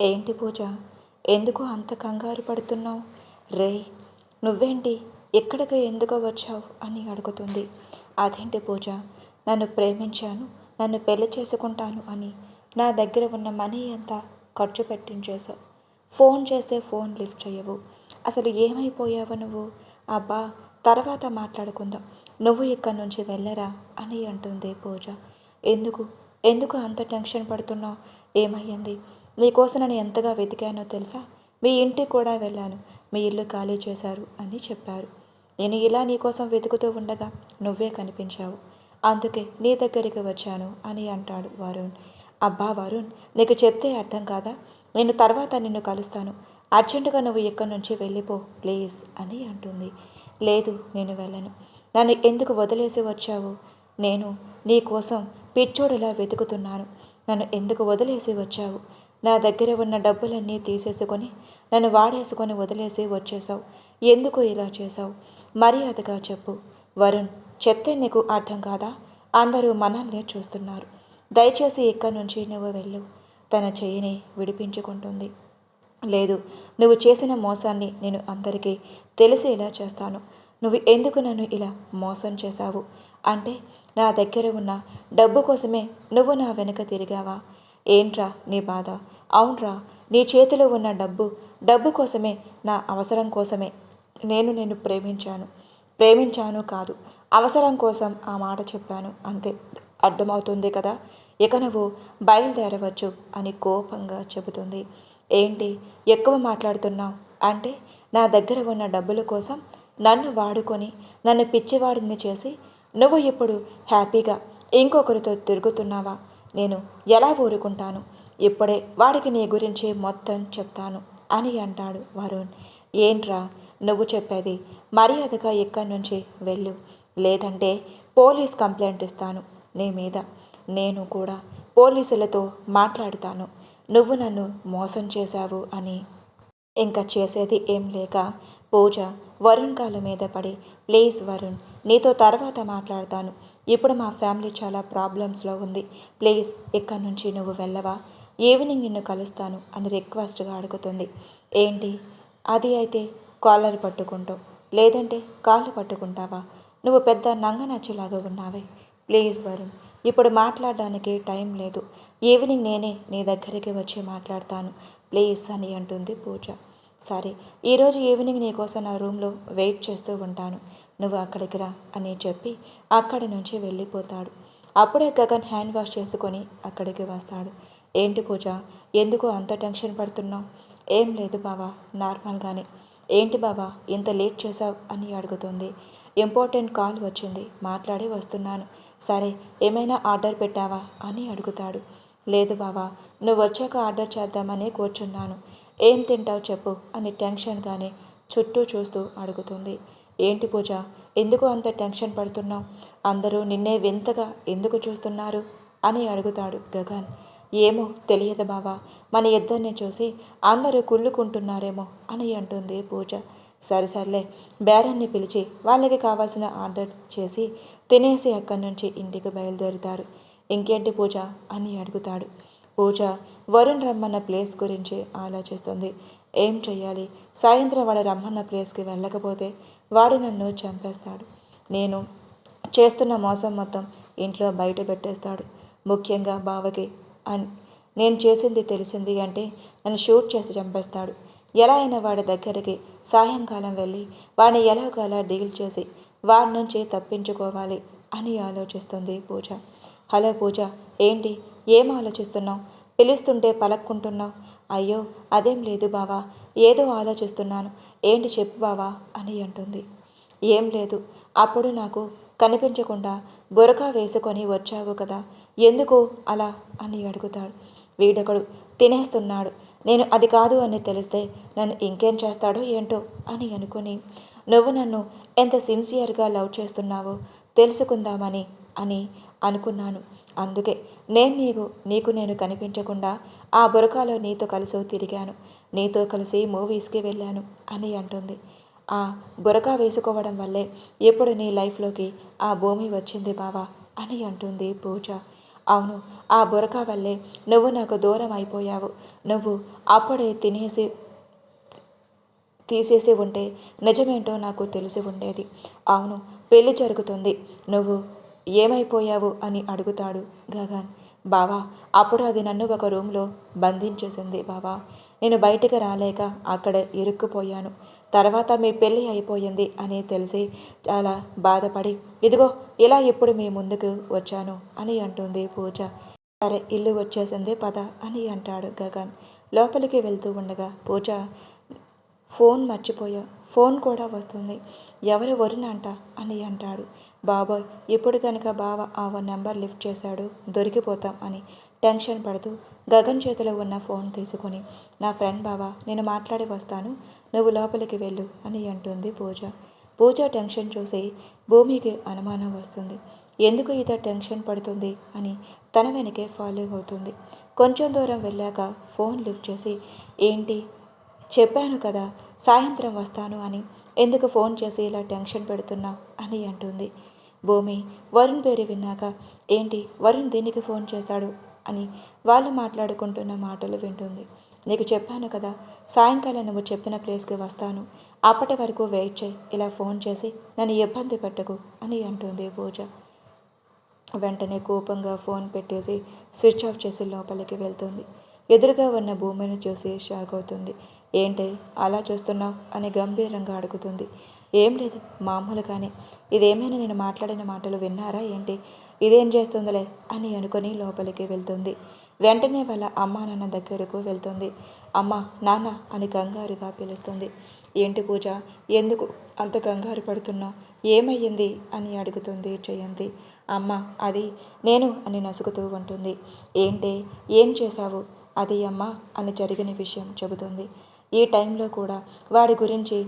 ఏంటి పూజ? ఎందుకు అంత కంగారు పడుతున్నావు? రేయ్, నువ్వేంటి ఇక్కడికి ఎందుకు వచ్చావు అని అడుగుతుంది. అదేంటి పూజ, నన్ను ప్రేమించాను, నన్ను పెళ్లి చేసుకుంటాను అని నా దగ్గర ఉన్న మనీ అంతా ఖర్చు పెట్టించేశావు. ఫోన్ చేస్తే ఫోన్ లిఫ్ట్ చేయవు. అసలు ఏమైపోయావు నువ్వు? అబ్బా, తర్వాత మాట్లాడుకుందాం, నువ్వు ఇక్కడి నుంచి వెళ్ళరా అని అంటుంది పూజ. ఎందుకు ఎందుకు అంత టెన్షన్ పడుతున్నావు? ఏమయ్యింది? నీకోసం నేను ఎంతగా వెతికానో తెలుసా? మీ ఇంటికి కూడా వెళ్ళాను, మీ ఇల్లు ఖాళీ చేశారు అని చెప్పారు. నేను ఇలా నీకోసం వెతుకుతూ ఉండగా నువ్వే కనిపించావు, అందుకే నీ దగ్గరికి వచ్చాను అని అంటాడు వరుణ్. అబ్బా వరుణ్, నీకు చెప్తే అర్థం కాదా? నేను తర్వాత నిన్ను కలుస్తాను, అర్జెంటుగా నువ్వు ఇక్కడి నుంచి వెళ్ళిపో ప్లీజ్ అని అంటుంది. లేదు, నేను వెళ్ళను. నన్ను ఎందుకు వదిలేసి వచ్చావు? నేను నీ కోసం పిచ్చోడులా వెతుకుతున్నాను, నన్ను ఎందుకు వదిలేసి వచ్చావు? నా దగ్గర ఉన్న డబ్బులన్నీ తీసేసుకొని నన్ను వాడేసుకొని వదిలేసి వచ్చేసావు. ఎందుకు ఇలా చేశావు? మర్యాదగా చెప్పు వరుణ్. చెప్తే నీకు అర్థం కాదా? అందరూ మనల్నే చూస్తున్నారు. దయచేసి ఇక్కడి నుంచి నువ్వు వెళ్ళు. తన చెయ్యిని విడిపించుకుంటుంది. లేదు, నువ్వు చేసిన మోసాన్ని నేను అందరికీ తెలిసేలా చేస్తాను. నువ్వు ఎందుకు నన్ను ఇలా మోసం చేశావు? అంటే నా దగ్గర ఉన్న డబ్బు కోసమే నువ్వు నా వెనుక తిరిగావా? ఏంట్రా నీ బాధ? అవునరా, నీ చేతిలో ఉన్న డబ్బు కోసమే, నా అవసరం కోసమే నేను ప్రేమించాను కాదు, అవసరం కోసం ఆ మాట చెప్పాను అంతే. అర్థమవుతుంది కదా? ఇక నువ్వు బయలుదేరవచ్చు అని కోపంగా చెబుతుంది. ఏంటి ఎక్కువ మాట్లాడుతున్నావు? అంటే నా దగ్గర ఉన్న డబ్బుల కోసం నన్ను వాడుకొని నన్ను పిచ్చివాడిని చేసి నువ్వు ఇప్పుడు హ్యాపీగా ఇంకొకరితో తిరుగుతున్నావా? నేను ఎలా ఊరుకుంటాను? ఇప్పుడే వాడికి నీ గురించి మొత్తం చెప్తాను అని అంటాడు వరుణ్. ఏంట్రా నువ్వు చెప్పేది? మర్యాదగా ఇక్కడి నుంచి వెళ్ళు, లేదంటే పోలీస్ కంప్లైంట్ ఇస్తాను నీ మీద. నేను కూడా పోలీసులతో మాట్లాడుతాను నువ్వు నన్ను మోసం చేశావు అని. ఇంకా చేసేది ఏం లేక పూజ వరుణ్ కాళ్ళ మీద పడి, ప్లీజ్ వరుణ్, నీతో తర్వాత మాట్లాడతాను, ఇప్పుడు మా ఫ్యామిలీ చాలా ప్రాబ్లమ్స్లో ఉంది, ప్లీజ్ ఇక్కడి నుంచి నువ్వు వెళ్ళవా? ఈవినింగ్ నిన్ను కలుస్తాను అని రిక్వెస్ట్గా అడుగుతుంది. ఏంటి అది అయితే కాలర్ పట్టుకుంటావు, లేదంటే కాళ్ళు పట్టుకుంటావా? నువ్వు పెద్ద నంగనచ్చిలాగా ఉన్నావే. ప్లీజ్ వరుణ్, ఇప్పుడు మాట్లాడడానికి టైం లేదు, ఈవినింగ్ నేనే నీ దగ్గరికి వచ్చి మాట్లాడతాను ప్లీజ్ అని అంటుంది పూజ. సరే, ఈరోజు ఈవినింగ్ నీకోసం నా రూమ్లో వెయిట్ చేస్తూ ఉంటాను, నువ్వు అక్కడికి రా అని చెప్పి అక్కడి నుంచి వెళ్ళిపోతాడు. అప్పుడే గగన్ హ్యాండ్ వాష్ చేసుకొని అక్కడికి వస్తాడు. ఏంటి పూజ, ఎందుకు అంత టెన్షన్ పడుతున్నావు? ఏం లేదు బావా, నార్మల్గానే. ఏంటి బావా ఇంత లేట్ చేసావు అని అడుగుతుంది. ఇంపార్టెంట్ కాల్ వచ్చింది, మాట్లాడి వస్తున్నాను. సరే, ఏమైనా ఆర్డర్ పెట్టావా అని అడుగుతాడు. లేదు బావా, నువ్వు వచ్చాక ఆర్డర్ చేద్దామని కూర్చున్నాను. ఏం తింటావు చెప్పు అని టెన్షన్గానే చుట్టూ చూస్తూ అడుగుతుంది. ఏంటి పూజ, ఎందుకు అంత టెన్షన్ పడుతున్నావు? అందరూ నిన్నే వింతగా ఎందుకు చూస్తున్నారు అని అడుగుతాడు గగన్. ఏమో తెలియదు బావా, మన ఇద్దరిని చూసి అందరూ కుళ్ళుకుంటున్నారేమో అని అంటుంది పూజ. సరిసర్లే, బేరాన్ని పిలిచి వాళ్ళకి కావాల్సిన ఆర్డర్ చేసి తినేసి అక్కడి నుంచి ఇంటికి బయలుదేరుతారు. ఇంకేంటి పూజ అని అడుగుతాడు. పూజ వరుణ్ రమ్మన్న ప్లేస్ గురించి ఆలోచిస్తుంది. ఏం చెయ్యాలి? సాయంత్రం వాడు రమ్మన్న ప్లేస్కి వెళ్ళకపోతే వాడు నన్ను చంపేస్తాడు. నేను చేస్తున్న మోసం మొత్తం ఇంట్లో బయట పెట్టేస్తాడు, ముఖ్యంగా బావకి. నేను చేసింది తెలిసింది అంటే నన్ను షూట్ చేసి చంపేస్తాడు. ఎలా అయినా వాడి దగ్గరికి సాయంకాలం వెళ్ళి వాడిని ఎలాగోలా డీల్ చేసి వాడి నుంచి తప్పించుకోవాలి అని ఆలోచిస్తుంది పూజ. హలో పూజ, ఏంటి ఏం ఆలోచిస్తున్నావు? పిలుస్తుంటే పలక్కుంటున్నావు? అయ్యో అదేం లేదు బావా, ఏదో ఆలోచిస్తున్నాను. ఏంటి చెప్పు బావా అని అంటుంది. ఏం లేదు, అప్పుడు నాకు కనిపించకుండా బురకా వేసుకొని వచ్చావు కదా, ఎందుకు అలా అని అడుగుతాడు. వీడొకడు తినేస్తున్నాడు, నేను అది కాదు అని తెలిస్తే నన్ను ఇంకేం చేస్తాడో ఏంటో అని అనుకుని నువ్వు నన్ను ఎంత సిన్సియర్గా లవ్ చేస్తున్నావో తెలుసుకుందామని అని అనుకున్నాను. అందుకే నీకు నేను కనిపించకుండా ఆ బురకాలో నీతో కలిసి తిరిగాను, నీతో కలిసి మూవీస్కి వెళ్ళాను అని అంటుంది. ఆ బురకా వేసుకోవడం వల్లే ఇప్పుడు నీ లైఫ్లోకి ఆ భూమి వచ్చింది బావా అని అంటుంది పూజ. అవును, ఆ బురకా వల్లే నువ్వు నాకు దూరం అయిపోయావు. నువ్వు అప్పుడే తీసేసి ఉంటే నిజమేంటో నాకు తెలిసి ఉండేది. అవును, పెళ్లి జరుగుతుంది. నువ్వు ఏమైపోయావు అని అడుగుతాడు గగన్. బావా, అప్పుడు అది నన్ను ఒక రూమ్లో బంధించేసింది బావా. నేను బయటికి రాలేక అక్కడ ఇరుక్కుపోయాను. తర్వాత మీ పెళ్ళి అయిపోయింది అని తెలిసి చాలా బాధపడి ఇదిగో ఇలా ఇప్పుడు మీ ముందుకు వచ్చాను అని అంటుంది పూజ. సరే, ఇల్లు వచ్చేసింది పద అని అంటాడు గగన్. లోపలికి వెళ్తూ ఉండగా పూజ, ఫోన్ మర్చిపోయా, ఫోన్ కూడా వస్తుంది, ఎవరు వరుణ అంట అని అంటాడు. బాబోయ్, ఇప్పుడు కనుక బావ ఆ నెంబర్ లిఫ్ట్ చేశాడు దొరికిపోతాం అని టెన్షన్ పడుతూ గగన్ చేతిలో ఉన్న ఫోన్ తీసుకొని, నా ఫ్రెండ్ బావ, నేను మాట్లాడి వస్తాను, నువ్వు లోపలికి వెళ్ళు అని అంటుంది పూజ. పూజ టెన్షన్ చూసి భూమికి అనుమానం వస్తుంది. ఎందుకు ఇత టెన్షన్ పడుతుంది అని తన వెనకే ఫాలో అవుతుంది. కొంచెం దూరం వెళ్ళాక ఫోన్ లిఫ్ట్ చేసి, ఏంటి, చెప్పాను కదా సాయంత్రం వస్తాను అని, ఎందుకు ఫోన్ చేసి ఇలా టెన్షన్ పెడుతున్నావు అని అంటుంది. భూమి వరుణ్ పేరు విన్నాక, ఏంటి వరుణ్ దీనికి ఫోన్ చేశాడు అని వాళ్ళు మాట్లాడుకుంటున్న మాటలు వింటుంది. నీకు చెప్పాను కదా సాయంకాలం నువ్వు చెప్పిన ప్లేస్కి వస్తాను, అప్పటి వరకు వెయిట్ చేయి, ఇలా ఫోన్ చేసి నన్ను ఇబ్బంది పెట్టకు అని అంటుంది పూజ. వెంటనే కోపంగా ఫోన్ పెట్టేసి స్విచ్ ఆఫ్ చేసి లోపలికి వెళ్తుంది. ఎదురుగా ఉన్న భూమిని చూసి షాక్ అవుతుంది. ఏంటి అలా చూస్తున్నావు అని గంభీరంగా అడుగుతుంది. ఏం లేదు, మామూలుగానే. ఇదేమైనా నేను మాట్లాడిన మాటలు విన్నారా ఏంటి, ఇదేం చేస్తుందిలే అని అనుకుని లోపలికి వెళ్తుంది. వెంటనే వాళ్ళ అమ్మ నాన్న దగ్గరకు వెళ్తుంది. అమ్మ, నాన్న అని కంగారుగా పిలుస్తుంది. ఏంటి పూజ, ఎందుకు అంత కంగారు పడుతున్నావు, ఏమయ్యింది అని అడుగుతుంది జయంతి. అమ్మ, అది నేను అని నసుగుతూ ఉంటుంది. ఏంటి, ఏం చేశావు అది అమ్మ అని జరిగిన విషయం చెబుతుంది. ఈ టైంలో కూడా వాడి గురించి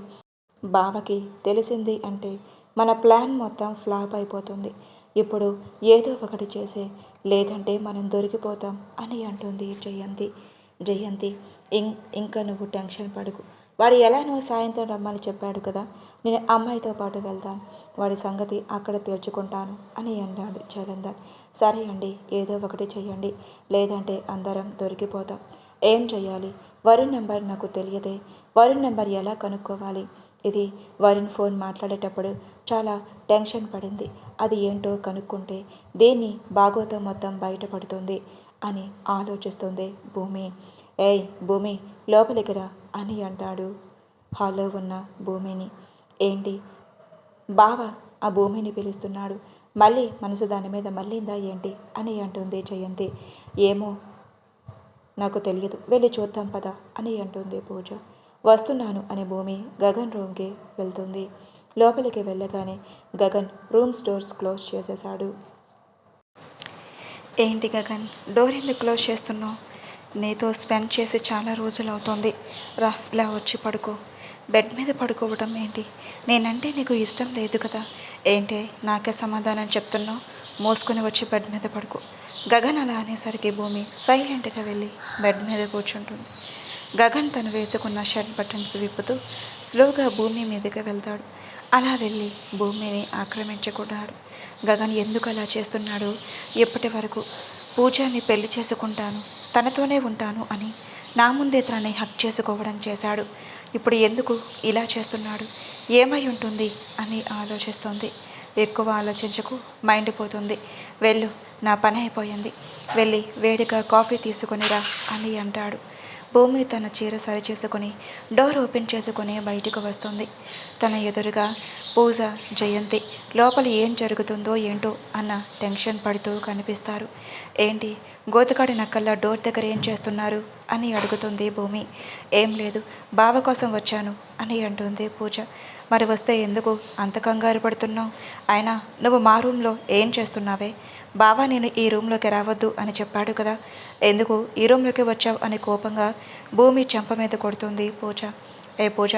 బావకి తెలిసింది అంటే మన ప్లాన్ మొత్తం ఫ్లాప్ అయిపోతుంది. ఇప్పుడు ఏదో ఒకటి చేసే, లేదంటే మనం దొరికిపోతాం అని అంటుంది జయంతి. జయంతి, ఇంకా నువ్వు టెన్షన్ పడుకు, వాడు ఎలానో సాయంత్రం రమ్మని చెప్పాడు కదా, నేను అమ్మాయితో పాటు వెళ్తాను, వాడి సంగతి అక్కడ తేల్చుకుంటాను అని అన్నాడు జలంధర్. సరే అండి, ఏదో ఒకటి చెయ్యండి, లేదంటే అందరం దొరికిపోతాం. ఏం చెయ్యాలి, వరుణ్ నెంబర్ నాకు తెలియదే, వరుణ్ నెంబర్ ఎలా కనుక్కోవాలి, ఇది వరుణ్ ఫోన్ మాట్లాడేటప్పుడు చాలా టెన్షన్ పడింది, అది ఏంటో కనుక్కుంటే దేన్ని బాగోతో మొత్తం బయటపడుతుంది అని ఆలోచిస్తుంది భూమి. ఏయ్ భూమి, లోపలికి రా అని అంటాడు హాల్లో ఉన్న భూమిని. ఏంటి, బావ ఆ భూమిని పిలుస్తున్నాడు, మళ్ళీ మనసు దాని మీద మళ్ళీందా ఏంటి అని అంటుంది జయంతి. ఏమో నాకు తెలియదు, వెళ్ళి చూద్దాం పద అని అంటుంది పూజ. వస్తున్నాను అని భూమి గగన్ రూమ్కి వెళ్తుంది. లోపలికి వెళ్ళగానే గగన్ రూమ్స్ డోర్స్ క్లోజ్ చేసేశాడు. ఏంటి గగన్, డోర్ ఎందుకు క్లోజ్ చేస్తున్నావు, నీతో స్పెండ్ చేసి చాలా రోజులు అవుతుంది, రా ఇలా వచ్చి పడుకో. బెడ్ మీద పడుకోవడం ఏంటి, నేనంటే నీకు ఇష్టం లేదు కదా, ఏంటి నాకే సమాధానం చెప్తున్నావు, మోసుకొని వచ్చి బెడ్ మీద పడుకో. గగన్ అలా అనేసరికి భూమి సైలెంట్గా వెళ్ళి బెడ్ మీద కూర్చుంటుంది. గగన్ తను వేసుకున్న షర్ట్ బటన్స్ విప్పుతూ స్లోగా భూమి మీదకి వెళ్తాడు. అలా వెళ్ళి భూమిని ఆక్రమించుకున్నాడు. గగన్ ఎందుకు అలా చేస్తున్నాడు, ఇప్పటి వరకు పూజని పెళ్లి చేసుకుంటాను, తనతోనే ఉంటాను అని నా ముందే తనని హక్ చేసుకోవడం చేశాడు, ఇప్పుడు ఎందుకు ఇలా చేస్తున్నాడు, ఏమై ఉంటుంది అని ఆలోచిస్తోంది. ఎక్కువ ఆలోచించకు, మైండ్ పోతుంది, వెళ్ళు, నా పని అయిపోయింది, వెళ్ళి వేడిగా కాఫీ తీసుకొనిరా అని అంటాడు. భూమి తన చీర సరి చేసుకొని డోర్ ఓపెన్ చేసుకొని బయటకు వస్తుంది. తన ఎదురుగా పూజ, జయంతి లోపల ఏం జరుగుతుందో ఏంటో అన్న టెన్షన్ పడుతూ కనిపిస్తారు. ఏంటి, గోతుకాడి నక్కల్లా డోర్ దగ్గర ఏం చేస్తున్నారు అని అడుగుతుంది భూమి. ఏం లేదు, బావ కోసం వచ్చాను అని అంటుంది పూజ. మరి వస్తే ఎందుకు అంత కంగారు పడుతున్నావు, అయినా నువ్వు మా రూమ్లో ఏం చేస్తున్నావే, బావ నేను ఈ రూమ్లోకి రావద్దు అని చెప్పాడు కదా, ఎందుకు ఈ రూమ్లోకి వచ్చావు అని కోపంగా భూమి చెంప మీద కొడుతుంది పూజ. ఏ పూజ,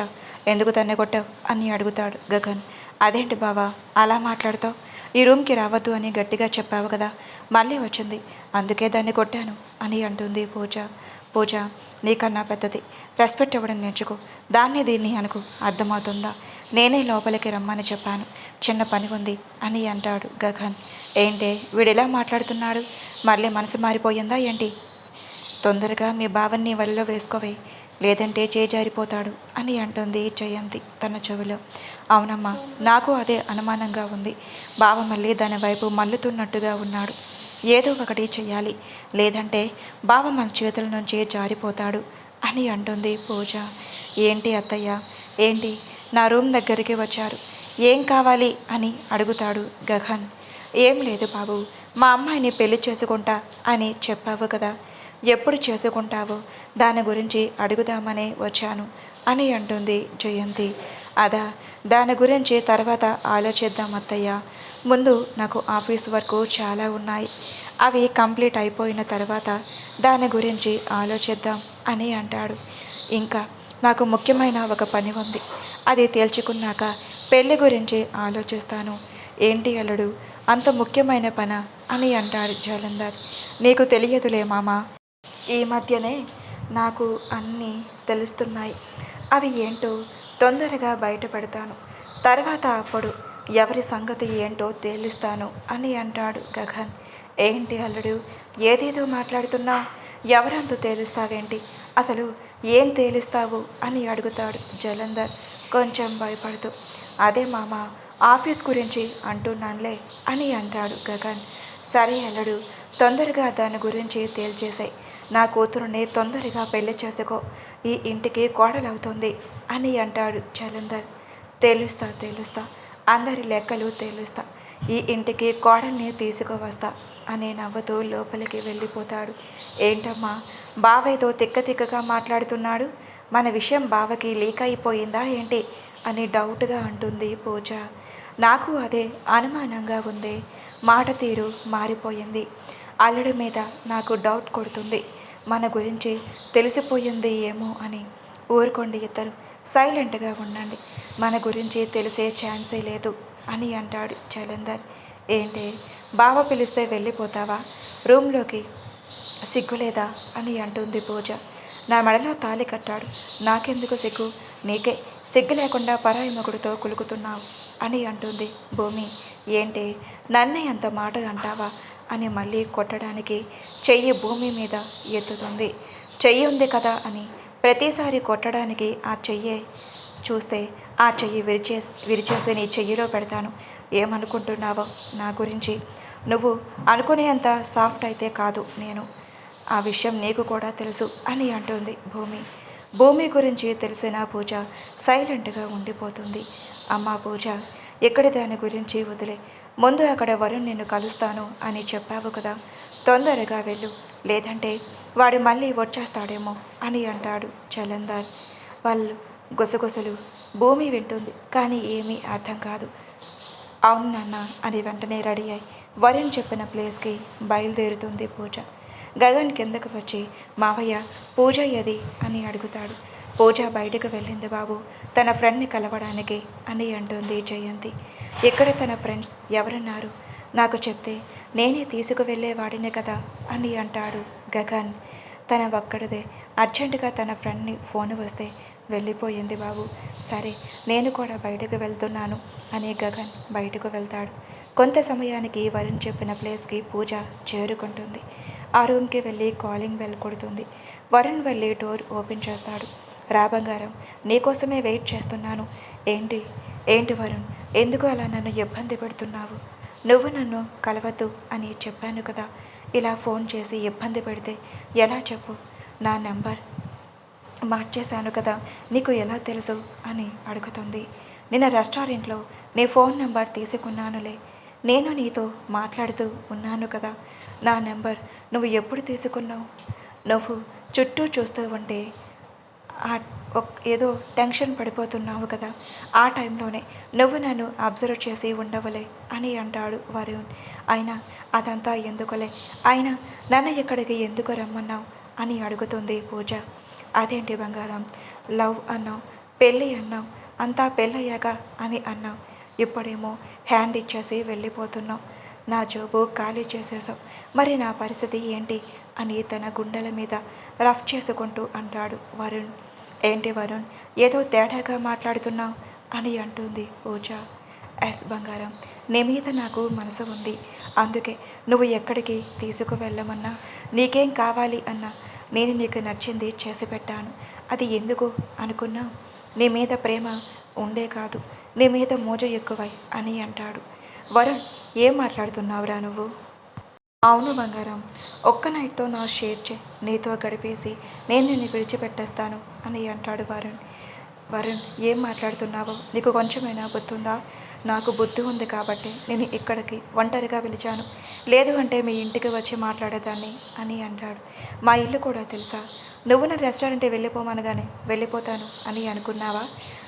ఎందుకు తన్నే కొట్టావు అని అడుగుతాడు గగన్. అదేంటి బావా అలా మాట్లాడతావు, ఈ రూమ్కి రావద్దు అని గట్టిగా చెప్పావు కదా, మళ్ళీ వచ్చింది, అందుకే దాన్ని కొట్టాను అని అంటుంది పూజ. పూజ, నీకన్నా పెద్దది, రెస్పెక్ట్ ఇవ్వడం నేర్చుకో, దాన్ని దీన్ని అనుకో, అర్థమవుతుందా? నేనే లోపలికి రమ్మని చెప్పాను, చిన్న పని ఉంది అని అంటాడు గగన్. ఏంటి వీడిలా మాట్లాడుతున్నాడు, మళ్ళీ మనసు మారిపోయిందా ఏంటి? తొందరగా మీ బావన్ని వలలో వేసుకోవే, లేదంటే చేజారిపోతాడు అని అంటుంది జయంతి తన చెవిలో. అవునమ్మా, నాకు అదే అనుమానంగా ఉంది. బావ మళ్ళీ దాని వైపు మల్లుతున్నట్టుగా ఉన్నాడు. ఏదో ఒకటి చెయ్యాలి, లేదంటే బావ మన చేతుల నుంచి జారిపోతాడు అని అంటుంది పూజ. ఏంటి అత్తయ్య, ఏంటి నా రూమ్ దగ్గరికి వచ్చారు, ఏం కావాలి అని అడుగుతాడు గగన్. ఏం లేదు బాబు, మా అమ్మాయిని పెళ్లి చేసుకుంటా అని చెప్పావు కదా, ఎప్పుడు చేసుకుంటావో దాని గురించి అడుగుదామనే వచ్చాను అని అంటుంది జయంతి. అదా, దాని గురించి తర్వాత ఆలోచిద్దాం అత్తయ్య, ముందు నాకు ఆఫీస్ వర్క్ చాలా ఉన్నాయి, అవి కంప్లీట్ అయిపోయిన తర్వాత దాని గురించి ఆలోచిద్దాం అని అంటాడు. ఇంకా నాకు ముఖ్యమైన ఒక పని ఉంది, అది తేల్చుకున్నాక పెళ్లి గురించి ఆలోచిస్తాను. ఏంటి అల్లుడు, అంత ముఖ్యమైన పన అని అంటాడు జలంధర్. నీకు తెలియదులే మామా, ఈ మధ్యనే నాకు అన్నీ తెలుస్తున్నాయి, అవి ఏంటో తొందరగా బయటపెడతాను, తర్వాత అప్పుడు ఎవరి సంగతి ఏంటో తేలుస్తాను అని అంటాడు గగన్. ఏంటి అల్లుడు, ఏదేదో మాట్లాడుతున్నావు, ఎవరంతు తేలుస్తావేంటి, అసలు ఏం తేలుస్తావు అని అడుగుతాడు జలంధర్ కొంచెం భయపడుతూ. అదే మామ, ఆఫీస్ గురించి అంటున్నానులే అని అంటాడు గగన్. సరే అల్లుడు, తొందరగా దాని గురించి తేల్చేసాయి, నా కూతురుని తొందరగా పెళ్లి చేసుకో, ఈ ఇంటికి కోడలవుతుంది అని అంటాడు జలంధర్. తేలుస్తా, అందరి లెక్కలు తేలుస్తా, ఈ ఇంటికి కోడల్ని తీసుకువస్తా అని నవ్వుతూ లోపలికి వెళ్ళిపోతాడు. ఏంటమ్మా, బావేదో తిక్కగా మాట్లాడుతున్నాడు, మన విషయం బావకి లీక్ అయిపోయిందా ఏంటి అని డౌట్గా అంటుంది పూజ. నాకు అదే అనుమానంగా ఉంది, మాట తీరు మారిపోయింది, అల్లుడి మీద నాకు డౌట్ కొడుతుంది, మన గురించి తెలిసిపోయింది ఏమో అని. ఊరుకోండి ఇద్దరు, సైలెంట్గా ఉండండి, మన గురించి తెలిసే ఛాన్సే లేదు అని అంటాడు జలంధర్. ఏంటి, బావ పిలిస్తే వెళ్ళిపోతావా రూమ్లోకి, సిగ్గులేదా అని అంటుంది పూజ. నా మెడలో తాళి కట్టాడు, నాకెందుకు సిగ్గు, నీకే సిగ్గు లేకుండా పరాయి మొగుడుతో కులుకుతున్నావు అని అంటుంది భూమి. ఏంటి, నన్నే అంత మాట అంటావా అని మళ్ళీ కొట్టడానికి చెయ్యి భూమి మీద ఎత్తుతుంది. చెయ్యి ఉంది కదా అని ప్రతిసారి కొట్టడానికి ఆ చెయ్యే చూస్తే ఆ చెయ్యి విరిచేసి నీ చెయ్యిలో పెడతాను, ఏమనుకుంటున్నావో నా గురించి, నువ్వు అనుకునేంత సాఫ్ట్ అయితే కాదు నేను, ఆ విషయం నీకు కూడా తెలుసు అని అంటుంది భూమి. భూమి గురించి తెలిసిన పూజ సైలెంట్గా ఉండిపోతుంది. అమ్మా పూజ, ఎక్కడి దాని గురించి వదిలే, ముందు అక్కడ వరుణ్ నిన్ను కలుస్తాను అని చెప్పావు కదా, తొందరగా వెళ్ళు, లేదంటే వాడు మళ్ళీ వచ్చేస్తాడేమో అని అంటాడు జలంధర్. వాళ్ళు గుసగుసలు భూమి వింటుంది, కానీ ఏమీ అర్థం కాదు. అవును నాన్న అని వెంటనే రెడీ అయి వరుణ్ చెప్పిన ప్లేస్కి బయలుదేరుతుంది పూజ. గగన్ కిందకు వచ్చి మావయ్య పూజ ఏది అని అడుగుతాడు. పూజ బయటకు వెళ్ళింది బాబు, తన ఫ్రెండ్ని కలవడానికి అని అంటుంది జయంతి. ఇక్కడ తన ఫ్రెండ్స్ ఎవరున్నారు, నాకు చెప్తే నేనే తీసుకువెళ్ళేవాడినే కదా అని అంటాడు గగన్. తన ఒక్కడిదే అర్జెంటుగా తన ఫ్రెండ్ని ఫోన్ వస్తే వెళ్ళిపోయింది బాబు, సరే నేను కూడా బయటకు వెళ్తున్నాను అని గగన్ బయటకు వెళ్తాడు. కొంత సమయానికి వరుణ్ చెప్పిన ప్లేస్కి పూజ చేరుకుంటుంది. ఆ రూమ్కి వెళ్ళి కాలింగ్ బెల్ కొడుతుంది. వరుణ్ వెళ్ళి డోర్ ఓపెన్ చేస్తాడు. రా బంగారం, నీకోసమే వెయిట్ చేస్తున్నాను. ఏంటి ఏంటి వరుణ్, ఎందుకు అలా నన్ను ఇబ్బంది పెడుతున్నావు, నువ్వు నన్ను కలవద్దు అని చెప్పాను కదా, ఇలా ఫోన్ చేసి ఇబ్బంది పెడితే ఎలా చెప్పు, నా నెంబర్ మార్చేశాను కదా, నీకు ఎలా తెలుసు అని అడుగుతుంది. నిన్న రెస్టారెంట్లో నీ ఫోన్ నెంబర్ తీసుకున్నానులే, నేను నీతో మాట్లాడుతూ ఉన్నాను కదా, నా నెంబర్ నువ్వు ఎప్పుడు తీసుకున్నావు, నువ్వు చుట్టూ చూస్తూ ఉంటే ఏదో టెన్షన్ పడిపోతున్నావు కదా, ఆ టైంలోనే నువ్వు నన్ను అబ్జర్వ్ చేసి ఉండవులే అని అంటాడు వరుణ్. అయినా అదంతా ఎందుకులే, అయినా నన్ను ఇక్కడికి ఎందుకు రమ్మన్నావు అని అడుగుతుంది పూజ. అదేంటి బంగారం, లవ్ అన్నావు, పెళ్ళి అన్నావు, అంతా పెళ్ళయ్యాక అని అన్నావు, ఇప్పుడేమో హ్యాండ్ ఇచ్చేసి వెళ్ళిపోతున్నావు. నా జోబు ఖాళీ చేసేసావు. మరి నా పరిస్థితి ఏంటి అని తన గుండెల మీద రఫ్ చేసుకుంటూ అంటాడు వరుణ్. ఏంటి వరుణ్, ఏదో తేడాగా మాట్లాడుతున్నావు అని అంటుంది పూజ. ఎస్ బంగారం, నీ మీద నాకు మనసు ఉంది. అందుకే నువ్వు ఎక్కడికి తీసుకువెళ్ళమన్నా, నీకేం కావాలి అన్నా నేను నీకు నచ్చింది చేసి పెట్టాను. అది ఎందుకు అనుకున్నా, నీ మీద ప్రేమ ఉండే కాదు, నీ మీద మోజ ఎక్కువై అని అంటాడు. వరుణ్, ఏం మాట్లాడుతున్నావురా నువ్వు? అవును బంగారం, ఒక్క నైట్తో నా షేర్ చే, నీతో గడిపేసి నేను నిన్ను విడిచిపెట్టేస్తాను అని అంటాడు వరుణ్. వరుణ్, ఏం మాట్లాడుతున్నావో నీకు కొంచెమైనా బుద్ధి ఉందా? నాకు బుద్ధి ఉంది కాబట్టి నేను ఇక్కడికి ఒంటరిగా పిలిచాను, లేదు అంటే మీ ఇంటికి వచ్చి మాట్లాడేదాన్ని అని అంటాడు. మా ఇల్లు కూడా తెలుసా? నువ్వు నా రెస్టారెంట్కి వెళ్ళిపోమనగానే వెళ్ళిపోతాను అని అనుకున్నావా?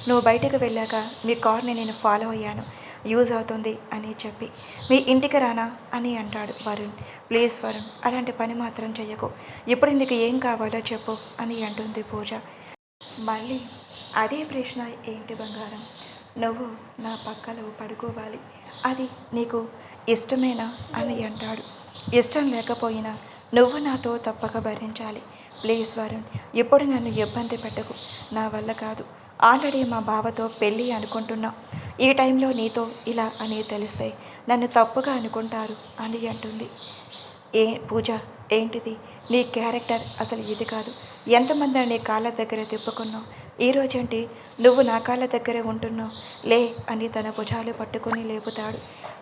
నువ్వు బయటకు వెళ్ళాక మీ కార్ని నేను ఫాలో అయ్యాను, యూజ్ అవుతుంది అని చెప్పి మీ ఇంటికి రానా అని అంటాడు వరుణ్. ప్లీజ్ వరుణ్, అలాంటి పని మాత్రం చెయ్యకు. ఇప్పుడు నీకు ఏం కావాలో చెప్పు అని అంటుంది పూజ. మళ్ళీ అదే ప్రశ్న ఏంటి బంగారం? నువ్వు నా పక్కలో పడుకోవాలి, అది నీకు ఇష్టమేనా అని అంటాడు. ఇష్టం లేకపోయినా నువ్వు నాతో తప్పక భరించాలి. ప్లీజ్ వరుణ్, ఇప్పుడు నన్ను ఇబ్బంది పెట్టకు, నా వల్ల కాదు. ఆల్రెడీ మా బావతో పెళ్ళి అనుకుంటున్నా, ఈ టైంలో నీతో ఇలా అని తెలిస్తే నన్ను తప్పుగా అనుకుంటారు అని అంటుంది. పూజ, ఏంటిది? నీ క్యారెక్టర్ అసలు ఇది కాదు. ఎంతమందిని నీ కాళ్ళ దగ్గర తిప్పుకున్నావు, ఈరోజేంటి నువ్వు నా కాళ్ళ దగ్గరే ఉంటున్నావు? లే అని తన భుజాలు పట్టుకొని లేపుతాడు.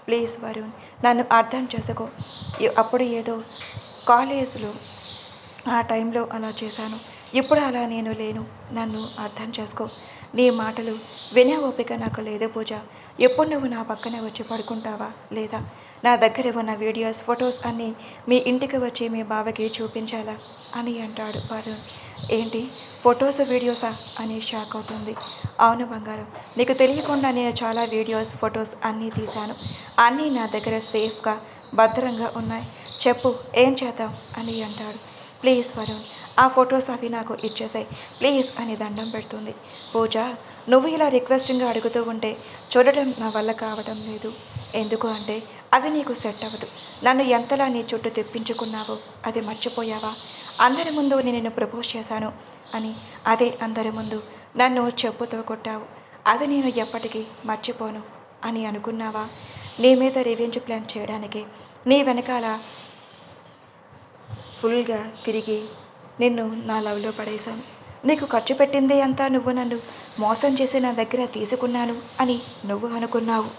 ప్లీజ్ వరుణ్, నన్ను అర్థం చేసుకో. అప్పుడు ఏదో కాలేజ్లో ఆ టైంలో అలా చేశాను, ఇప్పుడు అలా నేను లేను, నన్ను అర్థం చేసుకో. నీ మాటలు వినే ఓపిక నాకు లేదు పూజ. ఎప్పుడు నువ్వు నా పక్కనే వచ్చి పడుకుంటావా, లేదా నా దగ్గర ఉన్న వీడియోస్ ఫొటోస్ అన్నీ మీ ఇంటికి వచ్చి మీ బావకి చూపించాలా అని అంటాడు వరుణ్. ఏంటి, ఫొటోస్ వీడియోసా అని షాక్ అవుతుంది. అవును బంగారం, నీకు తెలియకుండా నేను చాలా వీడియోస్ ఫొటోస్ అన్నీ తీశాను, అన్నీ నా దగ్గర సేఫ్గా భద్రంగా ఉన్నాయి. చెప్పు, ఏం చేద్దాం అని అంటాడు. ప్లీజ్ వరుణ్, ఆ ఫొటోస్ అవి నాకు ఇచ్చేసాయి ప్లీజ్ అని దండం పెడుతుంది. పూజ, నువ్వు ఇలా రిక్వెస్టింగ్గా అడుగుతూ ఉంటే చూడడం నా వల్ల కావడం లేదు. ఎందుకు అంటే అది నీకు సెట్ అవ్వదు. నన్ను ఎంతలా నీ చుట్టూ తెప్పించుకున్నావో అది మర్చిపోయావా? అందరి ముందు నేను ప్రపోజ్ చేశాను అని, అదే అందరి ముందు నన్ను చెప్పుతో కొట్టావు, అది నేను ఎప్పటికీ మర్చిపోను అని అనుకున్నావా? నీ మీద రివెంజ్ ప్లాన్ చేయడానికి నీ వెనకాల ఫుల్గా తిరిగి నిన్ను నా లవ్లో పడేశాను. నీకు ఖర్చు పెట్టింది అంతా నువ్వు నన్ను మోసం చేసి నా దగ్గర తీసుకున్నాను అని నువ్వు అనుకున్నావు.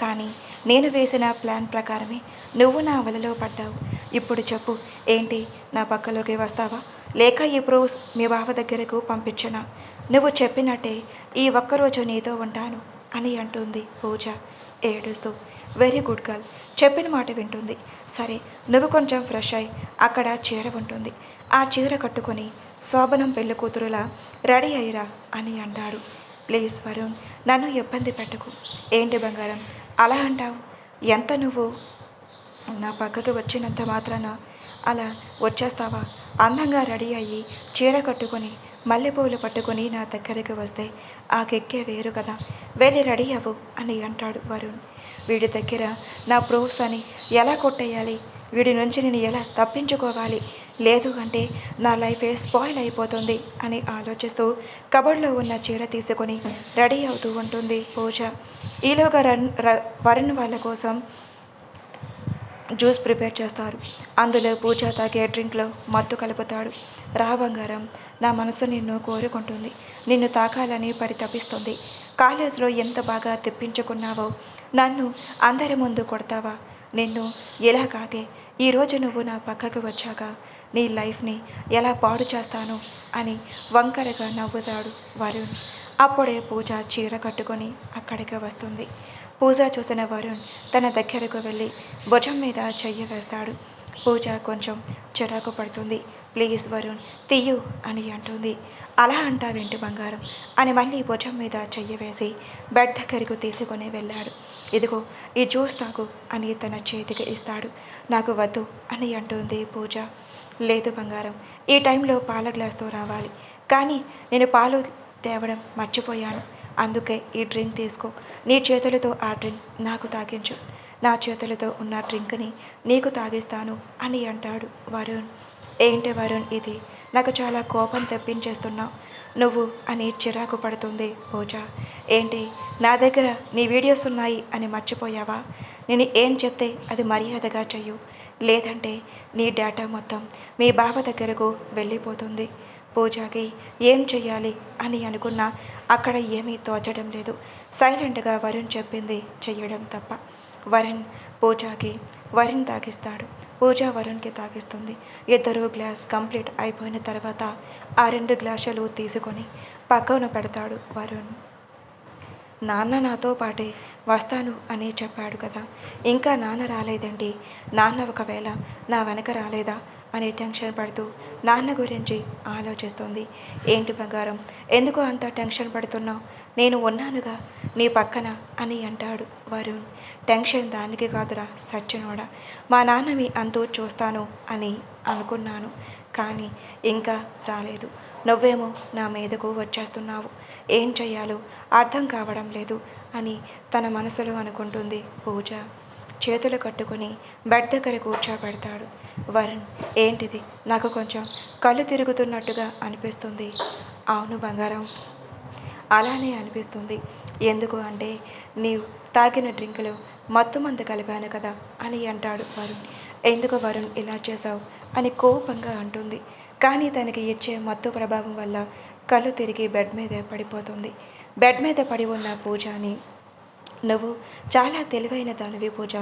కానీ నేను వేసిన ప్లాన్ ప్రకారమే నువ్వు నా వలలో పడ్డావు. ఇప్పుడు చెప్పు, ఏంటి, నా పక్కలోకి వస్తావా, లేక ఈ ప్రూఫ్స్ మీ బావ దగ్గరకు పంపించనా? నువ్వు చెప్పినట్టే ఈ ఒక్కరోజు నీతో ఉంటాను అని అంటుంది పూజ ఏడుస్తూ. వెరీ గుడ్ గర్ల్, చెప్పిన మాట వింటుంది. సరే, నువ్వు కొంచెం ఫ్రెష్ అయ్యి అక్కడ చీర ఉంటుంది, ఆ చీర కట్టుకొని శోభనం పెళ్లి కూతురులా రెడీ అయ్యిరా అని అంటాడు. ప్లీజ్ వరుణ్, నన్ను ఇబ్బంది పెట్టకు. ఏంటి బంగారం అలా అంటావు? ఎంత నువ్వు నా పక్కకి వచ్చినంత మాత్రాన అలా వచ్చేస్తావా? అందంగా రెడీ అయ్యి చీర కట్టుకొని మల్లెపూలు పట్టుకొని నా దగ్గరికి వస్తే ఆ కెక్కే వేరు కదా. వెళ్ళి రెడీ అవ్వు అని అంటాడు వరుణ్. వీడి దగ్గర నా ప్రూఫ్స్ అని ఎలా కొట్టేయాలి, వీడి నుంచి నేను ఎలా తప్పించుకోవాలి, లేదు అంటే నా లైఫే స్పాయిల్ అయిపోతుంది అని ఆలోచిస్తూ కబోర్డ్లో ఉన్న చీర తీసుకొని రెడీ అవుతూ ఉంటుంది పూజ. ఈలోగా వరుణ్ వాళ్ళ కోసం జ్యూస్ ప్రిపేర్ చేస్తారు. అందులో పూజ తాగే డ్రింక్లో మత్తు కలుపుతాడు. రా బంగారం, నా మనసు నిన్ను కోరుకుంటుంది, నిన్ను తాకాలని పరితపిస్తుంది. కాలేజ్లో ఎంత బాగా తెప్పించుకున్నావో, నన్ను అందరి ముందు కొడతావా? నిన్ను ఎలా కాదే, ఈరోజు నువ్వు నా పక్కకు వచ్చాక నీ లైఫ్ని ఎలా పాడు చేస్తాను అని వంకరగా నవ్వుతాడు వరుణ్. అప్పుడే పూజ చీర కట్టుకొని అక్కడికి వస్తుంది. పూజ చూసిన వరుణ్ తన దగ్గరకు వెళ్ళి భుజం మీద చెయ్యి వేస్తాడు. పూజ కొంచెం చిరాకు పడుతుంది. ప్లీజ్ వరుణ్, తీయు అని అంటుంది. అలా అంటావేంటి బంగారం అని మళ్ళీ భుజం మీద చెయ్యి వేసి బెడ్ దగ్గరకు తీసుకొని వెళ్ళాడు. ఇదిగో ఈ జ్యూస్ తాగు అని తన చేతికి ఇస్తాడు. నాకు వద్దు అని అంటుంది పూజ. లేదు బంగారం, ఈ టైంలో పాల గ్లాస్తో రావాలి, కానీ నేను పాలు తేవడం మర్చిపోయాను అందుకే ఈ డ్రింక్ తీసుకో. నీ చేతులతో ఆ డ్రింక్ నాకు తాగించు. నా చేతులతో ఉన్న డ్రింక్ని నీకు తాగిస్తాను అని అంటాడు వరుణ్. ఏంటి వరుణ్ ఇది? నాకు చాలా కోపం తెప్పించేస్తున్నావు నువ్వు అని చిరాకు పడుతుంది పూజ. ఏంటి, నా దగ్గర నీ వీడియోస్ ఉన్నాయి అని మర్చిపోయావా? నేను ఏం చెప్తే అది మర్యాదగా చెయ్యు, లేదంటే నీ డేటా మొత్తం మీ బావ దగ్గరకు వెళ్ళిపోతుంది. పూజకి ఏం చెయ్యాలి అని అనుకున్నా అక్కడ ఏమీ తోచడం లేదు. సైలెంట్గా వరుణ్ చెప్పింది చెయ్యడం తప్ప. వరుణ్ తాగిస్తాడు. పూజ వరుణ్కి తాగిస్తుంది. ఇద్దరు గ్లాస్ కంప్లీట్ అయిపోయిన తర్వాత ఆ 2 గ్లాసులు తీసుకొని పక్కన పెడతాడు వరుణ్. నాన్న నాతో పాటే వస్తాను అని చెప్పాడు కదా, ఇంకా నాన్న రాలేదండి. నాన్న ఒకవేళ నా వెనక రాలేదా అని టెన్షన్ పడుతూ నాన్న గురించి ఆలోచిస్తుంది. ఏంటి బంగారం, ఎందుకు అంత టెన్షన్ పడుతున్నావు? నేను ఉన్నానుగా నీ పక్కన అని అంటాడు వరుణ్. టెన్షన్ దానికి కాదురా సచ్చినోడా, మా నాన్న మీ అంతూ చూస్తాను అని అనుకున్నాను, కానీ ఇంకా రాలేదు. నువ్వేమో నా మీదకు వచ్చేస్తున్నావు. ఏం చెయ్యాలో అర్థం కావడం లేదు అని తన మనసులో అనుకుంటుంది పూజ. చేతులు కట్టుకుని బెడ్ దగ్గర కూర్చోబెడతాడు వరుణ్. ఏంటిది, నాకు కొంచెం కళ్ళు తిరుగుతున్నట్టుగా అనిపిస్తుంది. అవును బంగారం, అలానే అనిపిస్తుంది. ఎందుకు అంటే నీవు తాగిన డ్రింకులో మత్తుమందు కలిపాను కదా అని అంటాడు వరుణ్. ఎందుకు వరుణ్ ఇలా చేశావు అని కోపంగా అంటుంది. కానీ తనకి ఇచ్చే మత్తు ప్రభావం వల్ల కళ్ళు తిరిగి బెడ్ మీద పడిపోతుంది. బెడ్ మీద పడి ఉన్న పూజని, నువ్వు చాలా తెలివైన దానివి పూజ.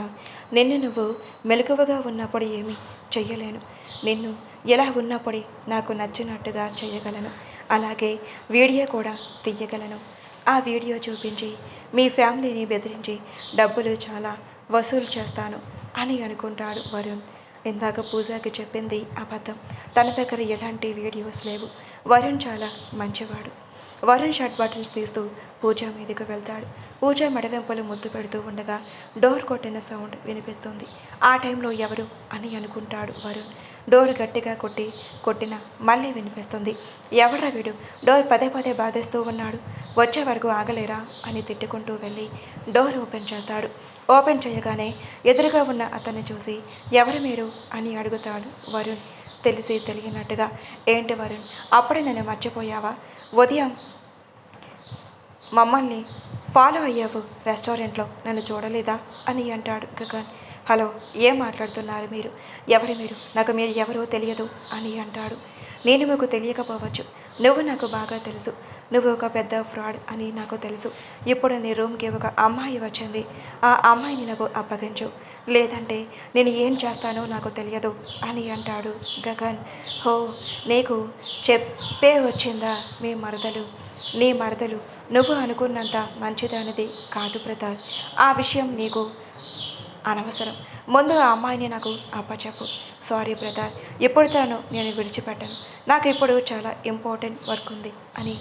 నువ్వు మెలకువగా ఉన్నప్పుడు ఏమీ చెయ్యలేను. నిన్ను ఎలా ఉన్నప్పుడు నాకు నచ్చినట్టుగా చేయగలను. అలాగే వీడియో కూడా తీయగలను. ఆ వీడియో చూపించి మీ ఫ్యామిలీని బెదిరించి డబ్బులు చాలా వసూలు చేస్తాను అని అనుకుంటాడు వరుణ్. ఇందాక పూజకి చెప్పింది అబద్ధం. తన దగ్గర ఎలాంటి వీడియోస్ లేవు. వరుణ్ చాలా మంచివాడు. వరుణ్ షర్ట్ బటన్స్ తీస్తూ పూజ మీదకు వెళ్తాడు. పూజ మెడవెంపులు ముద్దు పెడుతూ ఉండగా డోర్ కొట్టిన సౌండ్ వినిపిస్తుంది. ఆ టైంలో ఎవరు అని అనుకుంటాడు వరుణ్. డోర్ గట్టిగా కొట్టినా మళ్ళీ వినిపిస్తుంది. ఎవడ్రా వీడు డోర్ పదే పదే బాధేస్తూ ఉన్నాడు, వచ్చే వరకు ఆగలేరా అని తిట్టుకుంటూ వెళ్ళి డోర్ ఓపెన్ చేస్తాడు. ఓపెన్ చేయగానే ఎదురుగా ఉన్న అతన్ని చూసి ఎవరు మీరు అని అడుగుతాడు వరుణ్ తెలియనట్టుగా. ఏంటి వరుణ్, అప్పుడే నన్ను మర్చిపోయావా? ఉదయం మమ్మల్ని ఫాలో అయ్యావు రెస్టారెంట్లో, నన్ను చూడలేదా అని అంటాడు గగన్. హలో, ఏం మాట్లాడుతున్నారు మీరు? ఎవరు మీరు? నాకు మీరు ఎవరో తెలియదు అని అంటాడు. నేను మీకు తెలియకపోవచ్చు, నువ్వు నాకు బాగా తెలుసు. నువ్వు ఒక పెద్ద ఫ్రాడ్ అని నాకు తెలుసు. ఇప్పుడు నీ రూమ్కి ఒక అమ్మాయి వచ్చింది. ఆ అమ్మాయిని నాకు అప్పగించు, లేదంటే నేను ఏం చేస్తానో నాకు తెలియదు అని అంటాడు గగన్. హో, నీకు చెప్పే వచ్చిందా మీ మరదలు? నీ మరదలు నువ్వు అనుకున్నంత మంచిదానిది కాదు ప్రతాప్. ఆ విషయం నీకు అనవసరం. ముందు ఆ అమ్మాయిని నాకు అప్పచెప్పు. సారీ బ్రదర్, ఇప్పుడు తనను నేను విడిచిపెట్టను. నాకు ఇప్పుడు చాలా ఇంపార్టెంట్ వర్క్ ఉంది అని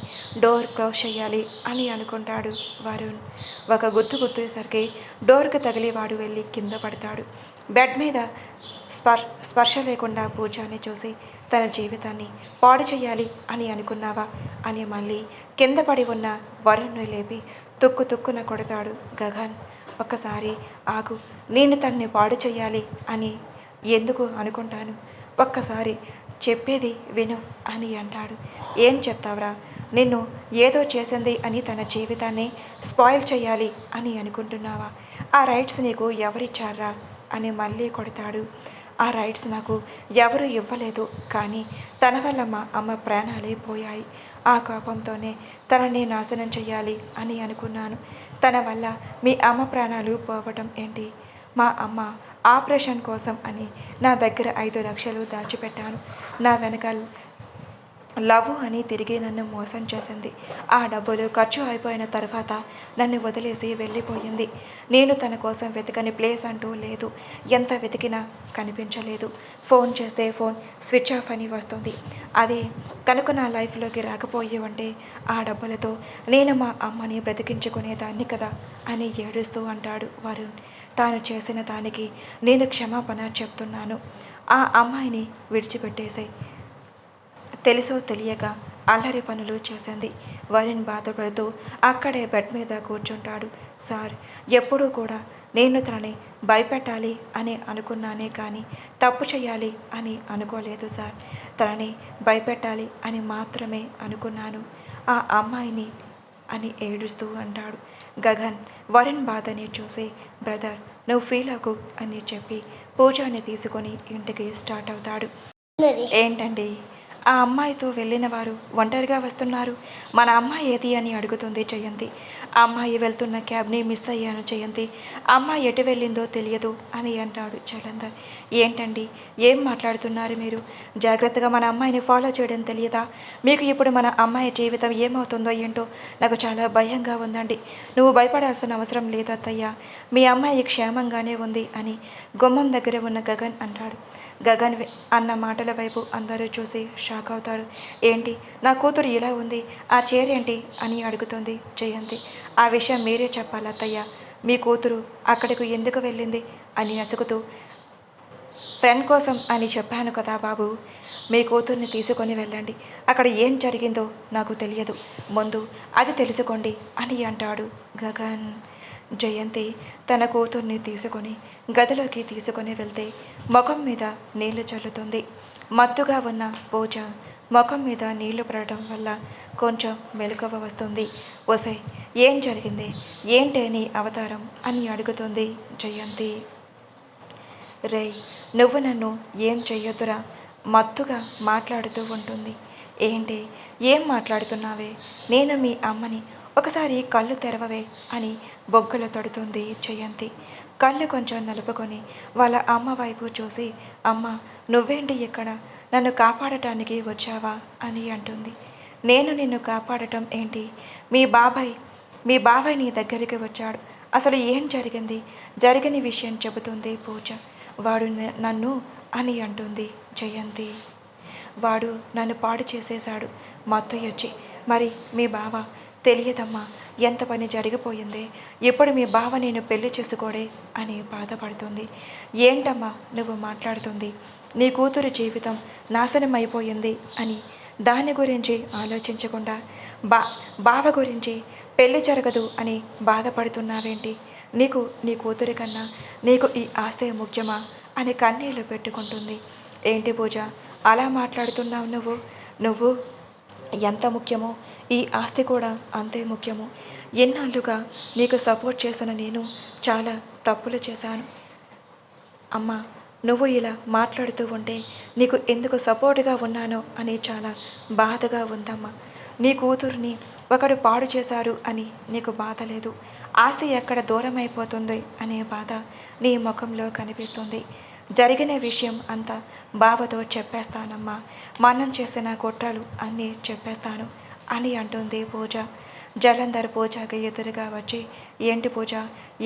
డోర్ క్లోజ్ చేయాలి అని అనుకుంటాడు వరుణ్. ఒక గుర్తేసరికి డోర్కి తగిలి వాడు వెళ్ళి కింద పడతాడు. బెడ్ మీద స్పర్శ లేకుండా పూజాని చూసి తన జీవితాన్ని పాడు చేయాలి అని అనుకున్నావా అని మళ్ళీ కింద పడి ఉన్న వరుణ్ని లేపి తుక్కున కొడతాడు గగన్. ఒక్కసారి ఆగు, నేను తన్ని పాడు చేయాలి అని ఎందుకు అనుకుంటాను? ఒక్కసారి చెప్పేది విను అని అంటాడు. ఏం చెప్తావురా? నిన్ను ఏదో చేసింది అని తన జీవితాన్ని స్పాయిల్ చేయాలి అని అనుకుంటున్నావా? ఆ రైట్స్ నీకు ఎవరిచ్చారా అని మళ్ళీ కొడతాడు. ఆ రైట్స్ నాకు ఎవరు ఇవ్వలేదు, కానీ తన వల్ల మా అమ్మ ప్రాణాలే పోయాయి. ఆ కోపంతోనే తనని నాశనం చెయ్యాలి అని అనుకున్నాను. తన వల్ల మీ అమ్మ ప్రాణాలు పోవటం ఏంటి? మా అమ్మ ఆపరేషన్ కోసం అని నా దగ్గర 5 లక్షలు దాచిపెట్టాను. నా వెనకాల లవ్ అని తిరిగి నన్ను మోసం చేసింది. ఆ డబ్బులు ఖర్చు అయిపోయిన తర్వాత నన్ను వదిలేసి వెళ్ళిపోయింది. నేను తన కోసం వెతకని ప్లేస్ అంటూ లేదు. ఎంత వెతికినా కనిపించలేదు. ఫోన్ చేస్తే ఫోన్ స్విచ్ ఆఫ్ అని వస్తుంది. అదే కనుక నా లైఫ్లోకి రాకపోయి ఉంటే ఆ డబ్బులతో నేను మా అమ్మని బ్రతికించుకునేదాన్ని కదా అని ఏడుస్తూ అంటాడు వరుణ్. తాను చేసిన దానికి నేను క్షమాపణ చెప్తున్నాను. ఆ అమ్మాయిని విడిచిపెట్టేసాయి. తెలుసో తెలియక అల్లరి పనులు చేసింది. వరుణ్ బాధపడుతూ అక్కడే బెడ్ మీద కూర్చుంటాడు. సార్, ఎప్పుడూ కూడా నేను తనని భయపెట్టాలి అని అనుకున్నానే కానీ తప్పు చేయాలి అని అనుకోలేదు సార్. తనని భయపెట్టాలి అని మాత్రమే అనుకున్నాను. ఆ అమ్మాయిని అని ఏడుస్తూ అంటాడు. గగన్ వరుణ్ బాధని చూసి, బ్రదర్ నువ్వు ఫీల్ అవ్వకు అని చెప్పి పూజని తీసుకొని ఇంటికి స్టార్ట్ అవుతాడు. ఏంటండి, ఆ అమ్మాయితో వెళ్ళిన వారు ఒంటరిగా వస్తున్నారు, మన అమ్మాయి ఏది అని అడుగుతుంది జయంతి. ఆ అమ్మాయి వెళ్తున్న క్యాబ్ని మిస్ అయ్యాను జయంతి, అమ్మాయి ఎటు వెళ్ళిందో తెలియదు అని అంటాడు జలంధర్. ఏంటండి, ఏం మాట్లాడుతున్నారు మీరు? జాగ్రత్తగా మన అమ్మాయిని ఫాలో చేయడం తెలియదా మీకు? ఇప్పుడు మన అమ్మాయి జీవితం ఏమవుతుందో ఏంటో నాకు చాలా భయంగా ఉందండి. నువ్వు భయపడాల్సిన అవసరం లేదు అత్తయ్య, మీ అమ్మాయి క్షేమంగానే ఉంది అని గుమ్మం దగ్గర ఉన్న గగన్ అంటాడు. గగన్ అన్న మాటల వైపు అందరూ చూసి షాక్ అవుతారు. ఏంటి, నా కూతురు ఇలా ఉంది, ఆ చైర్ ఏంటి అని అడుగుతుంది జయంతి. ఆ విషయం మీరే చెప్పాలి అత్తయ్య, మీ కూతురు అక్కడికి ఎందుకు వెళ్ళింది అని నసుకుతూ, ఫ్రెండ్ కోసం అని చెప్పాను కదా బాబు, మీ కూతుర్ని తీసుకొని వెళ్ళండి, అక్కడ ఏం జరిగిందో నాకు తెలియదు, ముందు అది తెలుసుకోండి అని అంటాడు గగన్. జయంతి తన కూతుర్ని తీసుకొని గదిలోకి తీసుకొని వెళ్తే ముఖం మీద నీళ్లు చల్లుతుంది. మత్తుగా ఉన్న పూజ ముఖం మీద నీళ్లు పడటం వల్ల కొంచెం మెలకువ వస్తుంది. ఒసే, ఏం జరిగింది, ఏంటి నీ అవతారం అని అడుగుతుంది జయంతి. రే, నువ్వు నన్ను ఏం చెయ్యొద్దురా మత్తుగా మాట్లాడుతూ ఉంటుంది. ఏంటి, ఏం మాట్లాడుతున్నావే, నేను మీ అమ్మని, ఒకసారి కళ్ళు తెరవవే అని బొగ్గలు తడుతుంది జయంతి. కళ్ళు కొంచెం నలుపుకొని వాళ్ళ అమ్మ వైపు చూసి, అమ్మ నువ్వేంటి ఇక్కడ, నన్ను కాపాడటానికి వచ్చావా అని అంటుంది. నేను నిన్ను కాపాడటం ఏంటి, మీ బాబాయ్ నీ దగ్గరికి వచ్చాడు, అసలు ఏం జరిగింది, జరిగిన విషయం చెబుతుంది పూజ. వాడు నన్ను అని అంటుంది జయంతి. వాడు నన్ను పాడు చేసేశాడు మత్తయ్యొచ్చి, మరి మీ బావ తెలియదమ్మా, ఎంత పని జరిగిపోయిందే, ఇప్పుడు మీ బావ నేను పెళ్లి చేసుకోడే అని బాధపడుతుంది. ఏంటమ్మా నువ్వు మాట్లాడుతుంది, నీ కూతురు జీవితం నాశనం అయిపోయింది అని దాని గురించి ఆలోచించకుండా బావ గురించి పెళ్లి జరగదు అని బాధపడుతున్నావేంటి? నీకు నీ కూతురి కన్నా నీకు ఈ ఆస్తే ముఖ్యమా అని కన్నీళ్లు పెట్టుకుంటుంది. ఏంటి పూజ అలా మాట్లాడుతున్నావు, నువ్వు ఎంత ముఖ్యమో ఈ ఆస్తి కూడా అంతే ముఖ్యము. ఎన్నాళ్ళుగా నీకు సపోర్ట్ చేసిన నేను చాలా తప్పులు చేశాను అమ్మా, నువ్వు ఇలా మాట్లాడుతూ ఉంటే నీకు ఎందుకు సపోర్ట్గా ఉన్నానో అని చాలా బాధగా ఉందమ్మా. నీ కూతుర్ని ఒకడు పాడు చేశారు అని నీకు బాధ లేదు, ఆస్తి ఎక్కడ దూరం అయిపోతుంది అనే బాధ నీ ముఖంలో కనిపిస్తుంది. జరిగిన విషయం అంతా బావతో చెప్పేస్తానమ్మా, మనం చేసిన కుట్రలు అన్నీ చెప్పేస్తాను అని అంటుంది పూజ. జలంధర్ పూజకి ఎదురుగా వచ్చి, ఏంటి పూజ,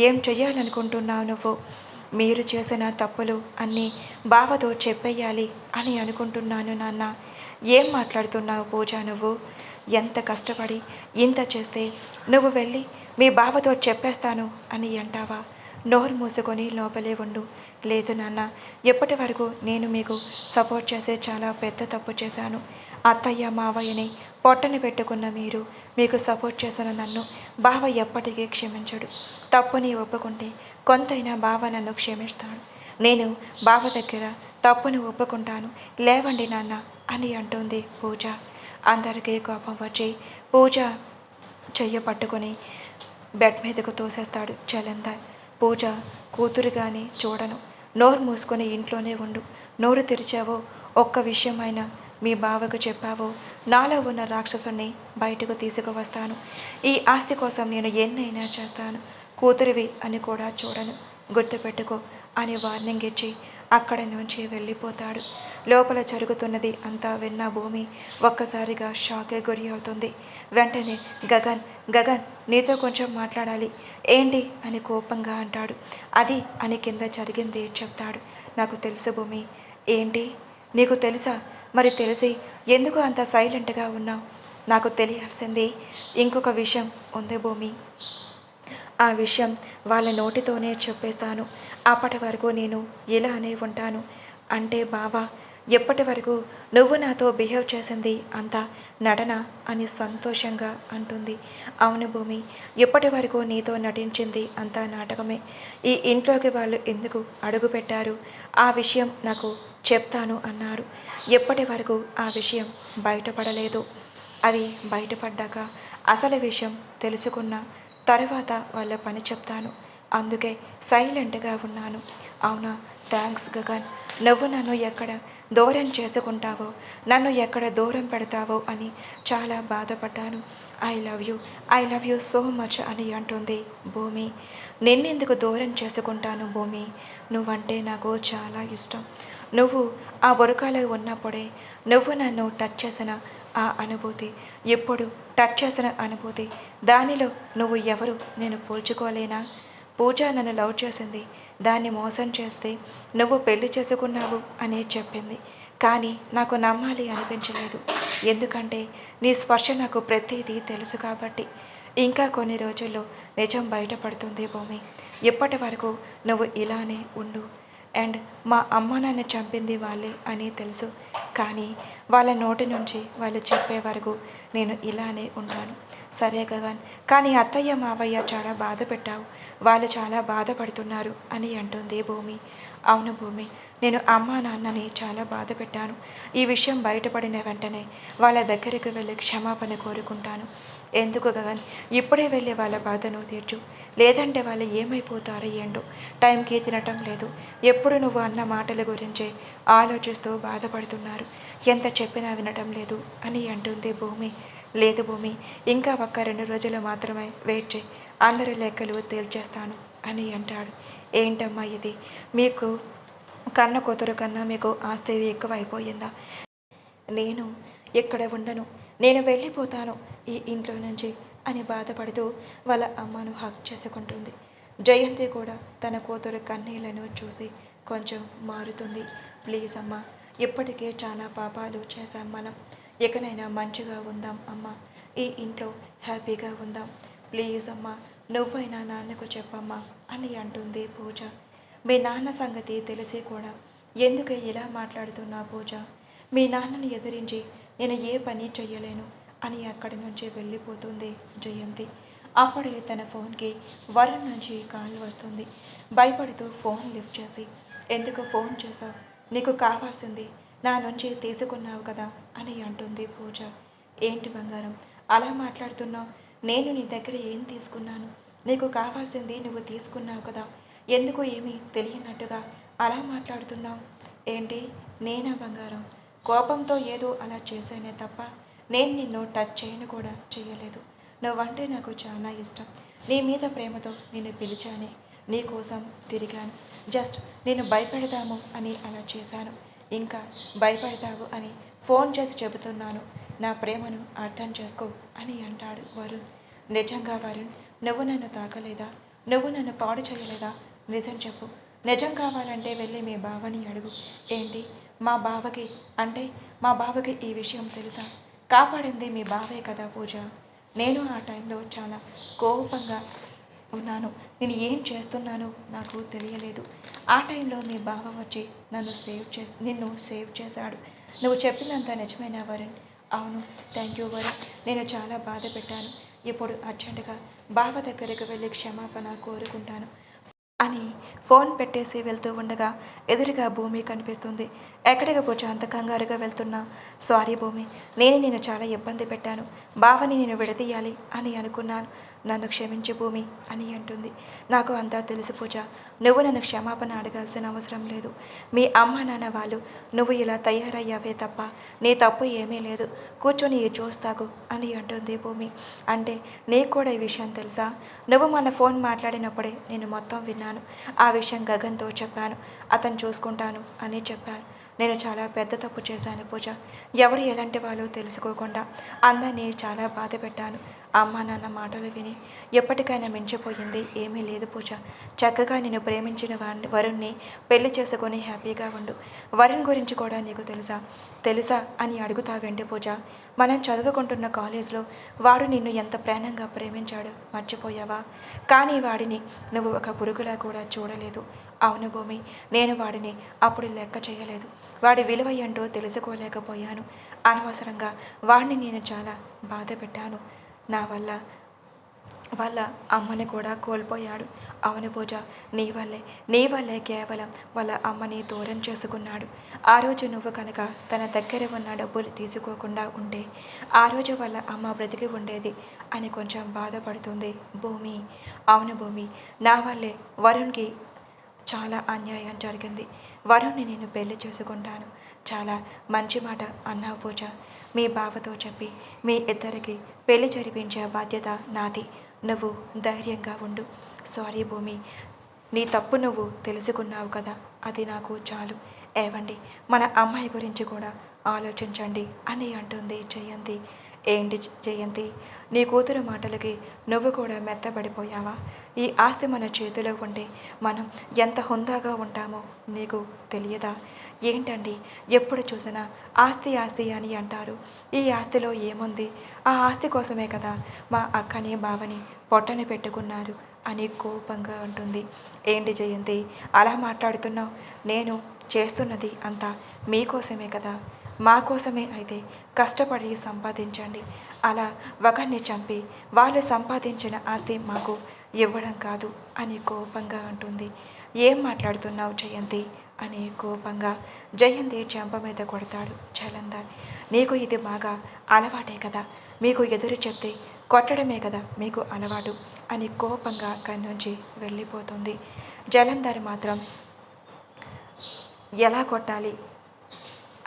ఏం చెయ్యాలనుకుంటున్నావు నువ్వు? మీరు చేసిన తప్పులు అన్నీ బావతో చెప్పేయాలి అని అనుకుంటున్నాను నాన్న. ఏం మాట్లాడుతున్నావు పూజ, నువ్వు ఎంత కష్టపడి ఇంత చేస్తే నువ్వు వెళ్ళి మీ బావతో చెప్పేస్తాను అని అంటావా? నోరు మూసుకొని లోపలే ఉండు. లేదు నాన్న, ఎప్పటి వరకు నేను మీకు సపోర్ట్ చేసే చాలా పెద్ద తప్పు చేశాను. అత్తయ్య మావయ్యని పొట్టని పెట్టుకున్న మీరు, మీకు సపోర్ట్ చేసిన నన్ను బావ ఎప్పటికీ క్షమించడు. తప్పుని ఒప్పుకుంటే కొంతైనా బావ నన్ను క్షమిస్తాడు. నేను బావ దగ్గర తప్పుని ఒప్పుకుంటాను, లేవండి నాన్న అని అంటుంది పూజ. అందరికీ కోపం వచ్చి పూజ చెయ్యి పట్టుకొని బెడ్ మీదకు తోసేస్తాడు జలంధర్. పూజ కూతురుగానే చూడను, నోరు మూసుకొని ఇంట్లోనే ఉండు. నోరు తెరిచావో, ఒక్క విషయమైనా మీ బావకు చెప్పావో, నాలో ఉన్న రాక్షసుని బయటకు తీసుకువస్తాను. ఈ ఆస్తి కోసం నేను ఎన్నైనా చేస్తాను. కూతురివి అని కూడా చూడను, గుర్తుపెట్టుకో అని వార్నింగ్ ఇచ్చి అక్కడి నుంచి వెళ్ళిపోతాడు. లోపల జరుగుతున్నది అంతా విన్న భూమి ఒక్కసారిగా షాకే గురి అవుతుంది. వెంటనే గగన్ నీతో కొంచెం మాట్లాడాలి. ఏంటి అని కోపంగా అంటాడు. అది అని కింద జరిగింది చెప్తాడు. నాకు తెలుసు భూమి. ఏంటి, నీకు తెలుసా? మరి తెలిసి ఎందుకు అంత సైలెంట్గా ఉన్నావు? నాకు తెలియాల్సింది ఇంకొక విషయం ఉంది భూమి. ఆ విషయం వాళ్ళ నోటితోనే చెప్పేస్తాను. అప్పటి వరకు నేను ఇలానే ఉంటాను. అంటే బావా, ఎప్పటి వరకు నువ్వు నాతో బిహేవ్ చేసింది అంతా నటన అని సంతోషంగా అంటుంది. అవును భూమి, ఎప్పటి వరకు నీతో నటించింది అంతా నాటకమే. ఈ ఇంట్లోకి వాళ్ళు ఎందుకు అడుగు పెట్టారు ఆ విషయం నాకు చెప్తాను అన్నారు. ఎప్పటి వరకు ఆ విషయం బయటపడలేదు. అది బయటపడ్డాక అసలు విషయం తెలుసుకున్న తర్వాత వాళ్ళ పని చెప్తాను. అందుకే సైలెంట్గా ఉన్నాను. అవునా, థ్యాంక్స్ గగన్. నువ్వు నన్ను ఎక్కడ దూరం చేసుకుంటావో, నన్ను ఎక్కడ దూరం పెడతావో అని చాలా బాధపడ్డాను. I love you so much అని అంటుంది భూమి. నిన్నెందుకు దూరం చేసుకుంటాను భూమి, నువ్వంటే నాకు చాలా ఇష్టం. నువ్వు ఆ బురకాలో ఉన్నప్పుడే నువ్వు నన్ను టచ్ చేసిన ఆ అనుభూతి, ఇప్పుడు టచ్ చేసిన అనుభూతి, దానిలో నువ్వు ఎవరు నేను పోల్చుకోలేనా? పూజ నన్ను లవ్ చేసింది, దాన్ని మోసం చేస్తే నువ్వు పెళ్లి చేసుకున్నావు అని చెప్పింది. కానీ నాకు నమ్మాలి అనిపించలేదు. ఎందుకంటే నీ స్పర్శ నాకు ప్రతిదీ తెలుసు కాబట్టి. ఇంకా కొన్ని రోజుల్లో నిజం బయటపడుతుంది భూమి. ఇప్పటి వరకు నువ్వు ఇలానే ఉండు. అండ్ మా అమ్మ నాన్న చంపింది వాళ్ళే అని తెలుసు. కానీ వాళ్ళ నోటి నుంచి వాళ్ళు చెప్పే వరకు నేను ఇలానే ఉంటాను. సరే గగన్, కానీ అత్తయ్య మావయ్య చాలా బాధ పెట్టావు, వాళ్ళు చాలా బాధపడుతున్నారు అని అంటుంది భూమి. అవును భూమి, నేను అమ్మా నాన్నని చాలా బాధ పెట్టాను. ఈ విషయం బయటపడిన వెంటనే వాళ్ళ దగ్గరికి వెళ్ళి క్షమాపణ కోరుకుంటాను. ఎందుకు గగన్, ఇప్పుడే వెళ్ళి వాళ్ళ బాధను తీర్చు, లేదంటే వాళ్ళు ఏమైపోతారో ఏంటో. టైంకి తినటం లేదు, ఎప్పుడు నువ్వు అన్న మాటల గురించే ఆలోచిస్తూ బాధపడుతున్నారు, ఎంత చెప్పినా వినటం లేదు అని అంటుంది భూమి. లేదు భూమి, ఇంకా ఒక్క 2 రోజులు మాత్రమే వెయిట్ చేయి, అందరి లెక్కలు తేల్చేస్తాను అని అంటాడు. ఏంటమ్మా ఇది, మీకు కన్న కూతురు కన్నా మీకు ఆస్తి ఎక్కువ అయిపోయిందా? నేను ఇక్కడ ఉండను, నేను వెళ్ళిపోతాను ఈ ఇంట్లో నుంచి అని బాధపడుతూ వాళ్ళ అమ్మను హక్ చేసుకుంటుంది. జయంతి కూడా తన కూతురు కన్నీళ్లను చూసి కొంచెం మారుతుంది. ప్లీజ్ అమ్మ, ఇప్పటికే చాలా పాపాలు చేశాం మనం, ఎకనైనా మంచిగా ఉందాం అమ్మ, ఈ ఇంట్లో హ్యాపీగా ఉందాం. ప్లీజ్ అమ్మ, నువ్వైనా నాన్నకు చెప్పమ్మా అని అంటుంది పూజ. మీ నాన్న సంగతి తెలిసి కూడా ఎందుకు ఇలా మాట్లాడుతున్నా పూజ? మీ నాన్నను ఎదిరించి నేను ఏ పని చెయ్యలేను అని అక్కడి నుంచి వెళ్ళిపోతుంది జయంతి. అప్పుడే తన ఫోన్కి వరుణ్ నుంచి కాల్ వస్తుంది. భయపడుతూ ఫోన్ లిఫ్ట్ చేసి, ఎందుకు ఫోన్ చేశావు, నీకు కావాల్సింది నా నుంచి తీసుకున్నావు కదా అని అంటుంది పూజ. ఏంటి బంగారం అలా మాట్లాడుతున్నావు? నేను నీ దగ్గర ఏం తీసుకున్నాను? నీకు కావాల్సింది నువ్వు తీసుకున్నావు కదా, ఎందుకు ఏమీ తెలియనట్టుగా అలా మాట్లాడుతున్నావు? ఏంటి, నేనా బంగారం? కోపంతో ఏదో అలా చేశానే తప్ప నేను నిన్ను టచ్ చేయను కూడా చేయలేదు. నువ్వంటే నాకు చాలా ఇష్టం, నీ మీద ప్రేమతో నిన్ను పిలిచానే, నీ కోసం తిరిగాను. జస్ట్ నేను భయపెడదాము అని అలా చేశాను, ఇంకా భయపడతావు అని ఫోన్ చేసి చెబుతున్నాను. నా ప్రేమను అర్థం చేసుకో అని అంటాడు వరుణ్. నిజంగా వరుణ్, నువ్వు నన్ను తాకలేదా? నువ్వు నన్ను పాడు చేయలేదా? నిజం చెప్పు. నిజం కావాలంటే వెళ్ళి మీ బావని అడుగు. ఏంటి, మా బావకి అంటే మా బావకి ఈ విషయం తెలుసా? కాపాడింది మీ బావే కదా పూజ. నేను ఆ టైంలో చాలా కోపంగా ఉన్నాను, నేను ఏం చేస్తున్నానో నాకు తెలియలేదు. ఆ టైంలో మీ బావ వచ్చి నిన్ను సేవ్ చేశాడు. నువ్వు చెప్పినంత నిజమైన వరుణ్? అవును, థ్యాంక్ యూ వరుణ్, నేను చాలా బాధ పెట్టాను. ఇప్పుడు అర్జెంటుగా బావ దగ్గరికి వెళ్ళి క్షమాపణ కోరుకుంటాను అని ఫోన్ పెట్టేసి వెళ్తూ ఉండగా ఎదురుగా భూమి కనిపిస్తుంది. ఎక్కడికి పూజ అంత కంగారుగా వెళ్తున్నా? సారీ భూమి, నేను చాలా ఇబ్బంది పెట్టాను, బావని నేను విడదీయాలి అని అనుకున్నాను, నన్ను క్షమించు భూమి అని అంటుంది. నాకు అంతా తెలుసు పూజ, నువ్వు నన్ను క్షమాపణ అడగాల్సిన అవసరం లేదు. మీ అమ్మ నాన్న వాళ్ళు నువ్వు ఇలా తయారయ్యావే తప్ప నీ తప్పు ఏమీ లేదు, కూర్చొని చూస్తాగు అని అంటుంది భూమి. అంటే నీకు కూడా ఈ విషయం తెలుసా? నువ్వు మన ఫోన్ మాట్లాడినప్పుడే నేను మొత్తం విన్నాను. ఆ విషయం గగన్తో చెప్పాను, అతను చూసుకుంటాను అని చెప్పారు. నేను చాలా పెద్ద తప్పు చేశాను పూజ. ఎవరు ఎలాంటి వాళ్ళో తెలుసుకోకుండా అందరినీ చాలా బాధ పెట్టాను. అమ్మ నాన్న మాటలు విని ఎప్పటికైనా మించిపోయింది ఏమీ లేదు పూజ. చక్కగా నేను ప్రేమించిన వరుణ్ణి పెళ్లి చేసుకొని హ్యాపీగా ఉండు. వరుణ్ గురించి కూడా నీకు తెలుసా అని అడుగుతావేంటి పూజ? మనం చదువుకుంటున్న కాలేజ్లో వాడు నిన్ను ఎంత ప్రాణంగా ప్రేమించాడు మర్చిపోయావా? కానీ వాడిని నువ్వు ఒక పురుగులా కూడా చూడలేదు. అవును భూమి, నేను వాడిని అప్పుడు లెక్క చేయలేదు. వాడి విలువ ఏంటో తెలుసుకోలేకపోయాను. అనవసరంగా వాడిని నేను చాలా బాధ పెట్టాను. నా వల్ల వాళ్ళ అమ్మని కూడా కోల్పోయాడు. అవును పూజ, నీ వల్లే కేవలం వాళ్ళ అమ్మని దూరం చేసుకున్నాడు. ఆ రోజు నువ్వు కనుక తన దగ్గర ఉన్న డబ్బులు తీసుకోకుండా ఉంటే ఆ రోజు వాళ్ళ అమ్మ బ్రతికి ఉండేది అని కొంచెం బాధపడుతుంది భూమి. అవును భూమి, నా వల్లే వరుణ్కి చాలా అన్యాయం జరిగింది. వరుణ్ణి నేను పెళ్లి చేసుకుంటాను. చాలా మంచి మాట అన్నావు పూజ. మీ బావతో చెప్పి మీ ఇద్దరికి పెళ్లి జరిపించే బాధ్యత నాది. నువ్వు ధైర్యంగా ఉండు. సారీ భూమి, నీ తప్పు నువ్వు తెలుసుకున్నావు కదా, అది నాకు చాలు. ఏవండి, మన అమ్మాయి గురించి కూడా ఆలోచించండి అని అంటుంది జయంతి. ఏంటి జయంతి, నీ కూతురు మాటలకి నువ్వు కూడా మెత్తబడిపోయావా? ఈ ఆస్తి మన చేతిలో ఉంటే మనం ఎంత హుందాగా ఉంటామో నీకు తెలియదా? ఏంటండి, ఎప్పుడు చూసినా ఆస్తి ఆస్తి అని అంటారు. ఈ ఆస్తిలో ఏముంది? ఆ ఆస్తి కోసమే కదా మా అక్కని బావని పొట్టని పెట్టుకున్నారు అని కోపంగా అంటుంది. ఏంటి జయంతి అలా మాట్లాడుతున్నావు? నేను చేస్తున్నది అంతా మీకోసమే కదా. మా కోసమే అయితే కష్టపడి సంపాదించండి. అలా ఒకరిని చంపి వాళ్ళు సంపాదించిన ఆస్తి మాకు ఇవ్వడం కాదు అని కోపంగా అంటుంది. ఏం మాట్లాడుతున్నావు జయంతి అని కోపంగా జయంతి చెంప మీద కొడతాడు జలంధర్. నీకు ఇది బాగా అలవాటే కదా, మీకు ఎదురు చెప్తే కొట్టడమే కదా మీకు అలవాటు అని కోపంగా అక్కడి నుంచి వెళ్ళిపోతుంది. జలంధర్ మాత్రం ఎలా కొట్టాలి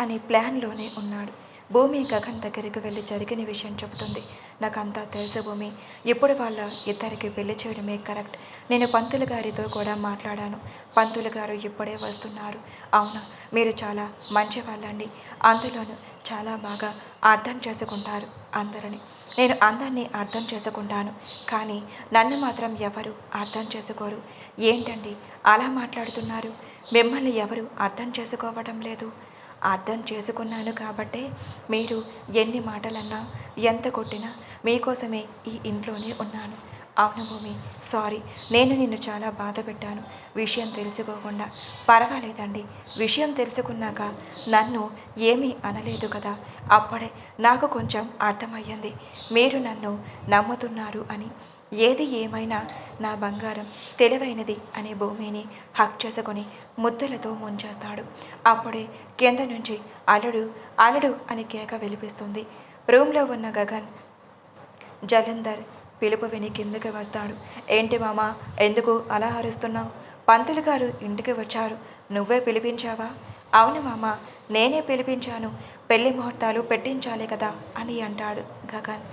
అని ప్లాన్లోనే ఉన్నాడు. భూమి గగన్ దగ్గరికి వెళ్ళి జరిగిన విషయం చెబుతుంది. నాకంతా తెలుసు భూమి, ఇప్పుడు వాళ్ళ ఇద్దరికి పెళ్లి చేయడమే కరెక్ట్. నేను పంతులు గారితో కూడా మాట్లాడాను. పంతులు గారు ఇప్పుడే వస్తున్నారు. అవునా, మీరు చాలా మంచి వాళ్ళండి. అందులోనూ చాలా బాగా అర్థం చేసుకుంటారు అందరిని. నేను అందరినీ అర్థం చేసుకుంటాను, కానీ నన్ను మాత్రం ఎవరు అర్థం చేసుకోరు. ఏంటండి అలా మాట్లాడుతున్నారు? మిమ్మల్ని ఎవరు అర్థం చేసుకోవడం లేదు. అర్థం చేసుకున్నాను కాబట్టే మీరు ఎన్ని మాటలన్నా ఎంత కొట్టినా మీకోసమే ఈ ఇంట్లోనే ఉన్నాను. అవును భూమి, సారీ, నేను నిన్ను చాలా బాధ పెట్టాను విషయం తెలుసుకోకుండా. పర్వాలేదండి, విషయం తెలుసుకున్నాక నన్ను ఏమీ అనలేదు కదా, అప్పుడే నాకు కొంచెం అర్థమయ్యింది మీరు నన్ను నమ్ముతున్నారు అని. ఏది ఏమైనా నా బంగారం తెలివైనది అని భూమిని హక్ చేసుకొని ముద్దులతో ముంచేస్తాడు. అప్పుడే కింద నుంచి అల్లుడు అల్లుడు అని కేక వినిపిస్తుంది. రూమ్లో ఉన్న గగన్ జలంధర్ పిలుపు విని కిందకి వస్తాడు. ఏంటి మామ, ఎందుకు అలా అరుస్తున్నావు? పంతులు గారు ఇంటికి వచ్చారు, నువ్వే పిలిపించావా? అవును మామ, నేనే పిలిపించాను. పెళ్లి ముహూర్తాలు పెట్టించాలి కదా అని అంటాడు గగన్.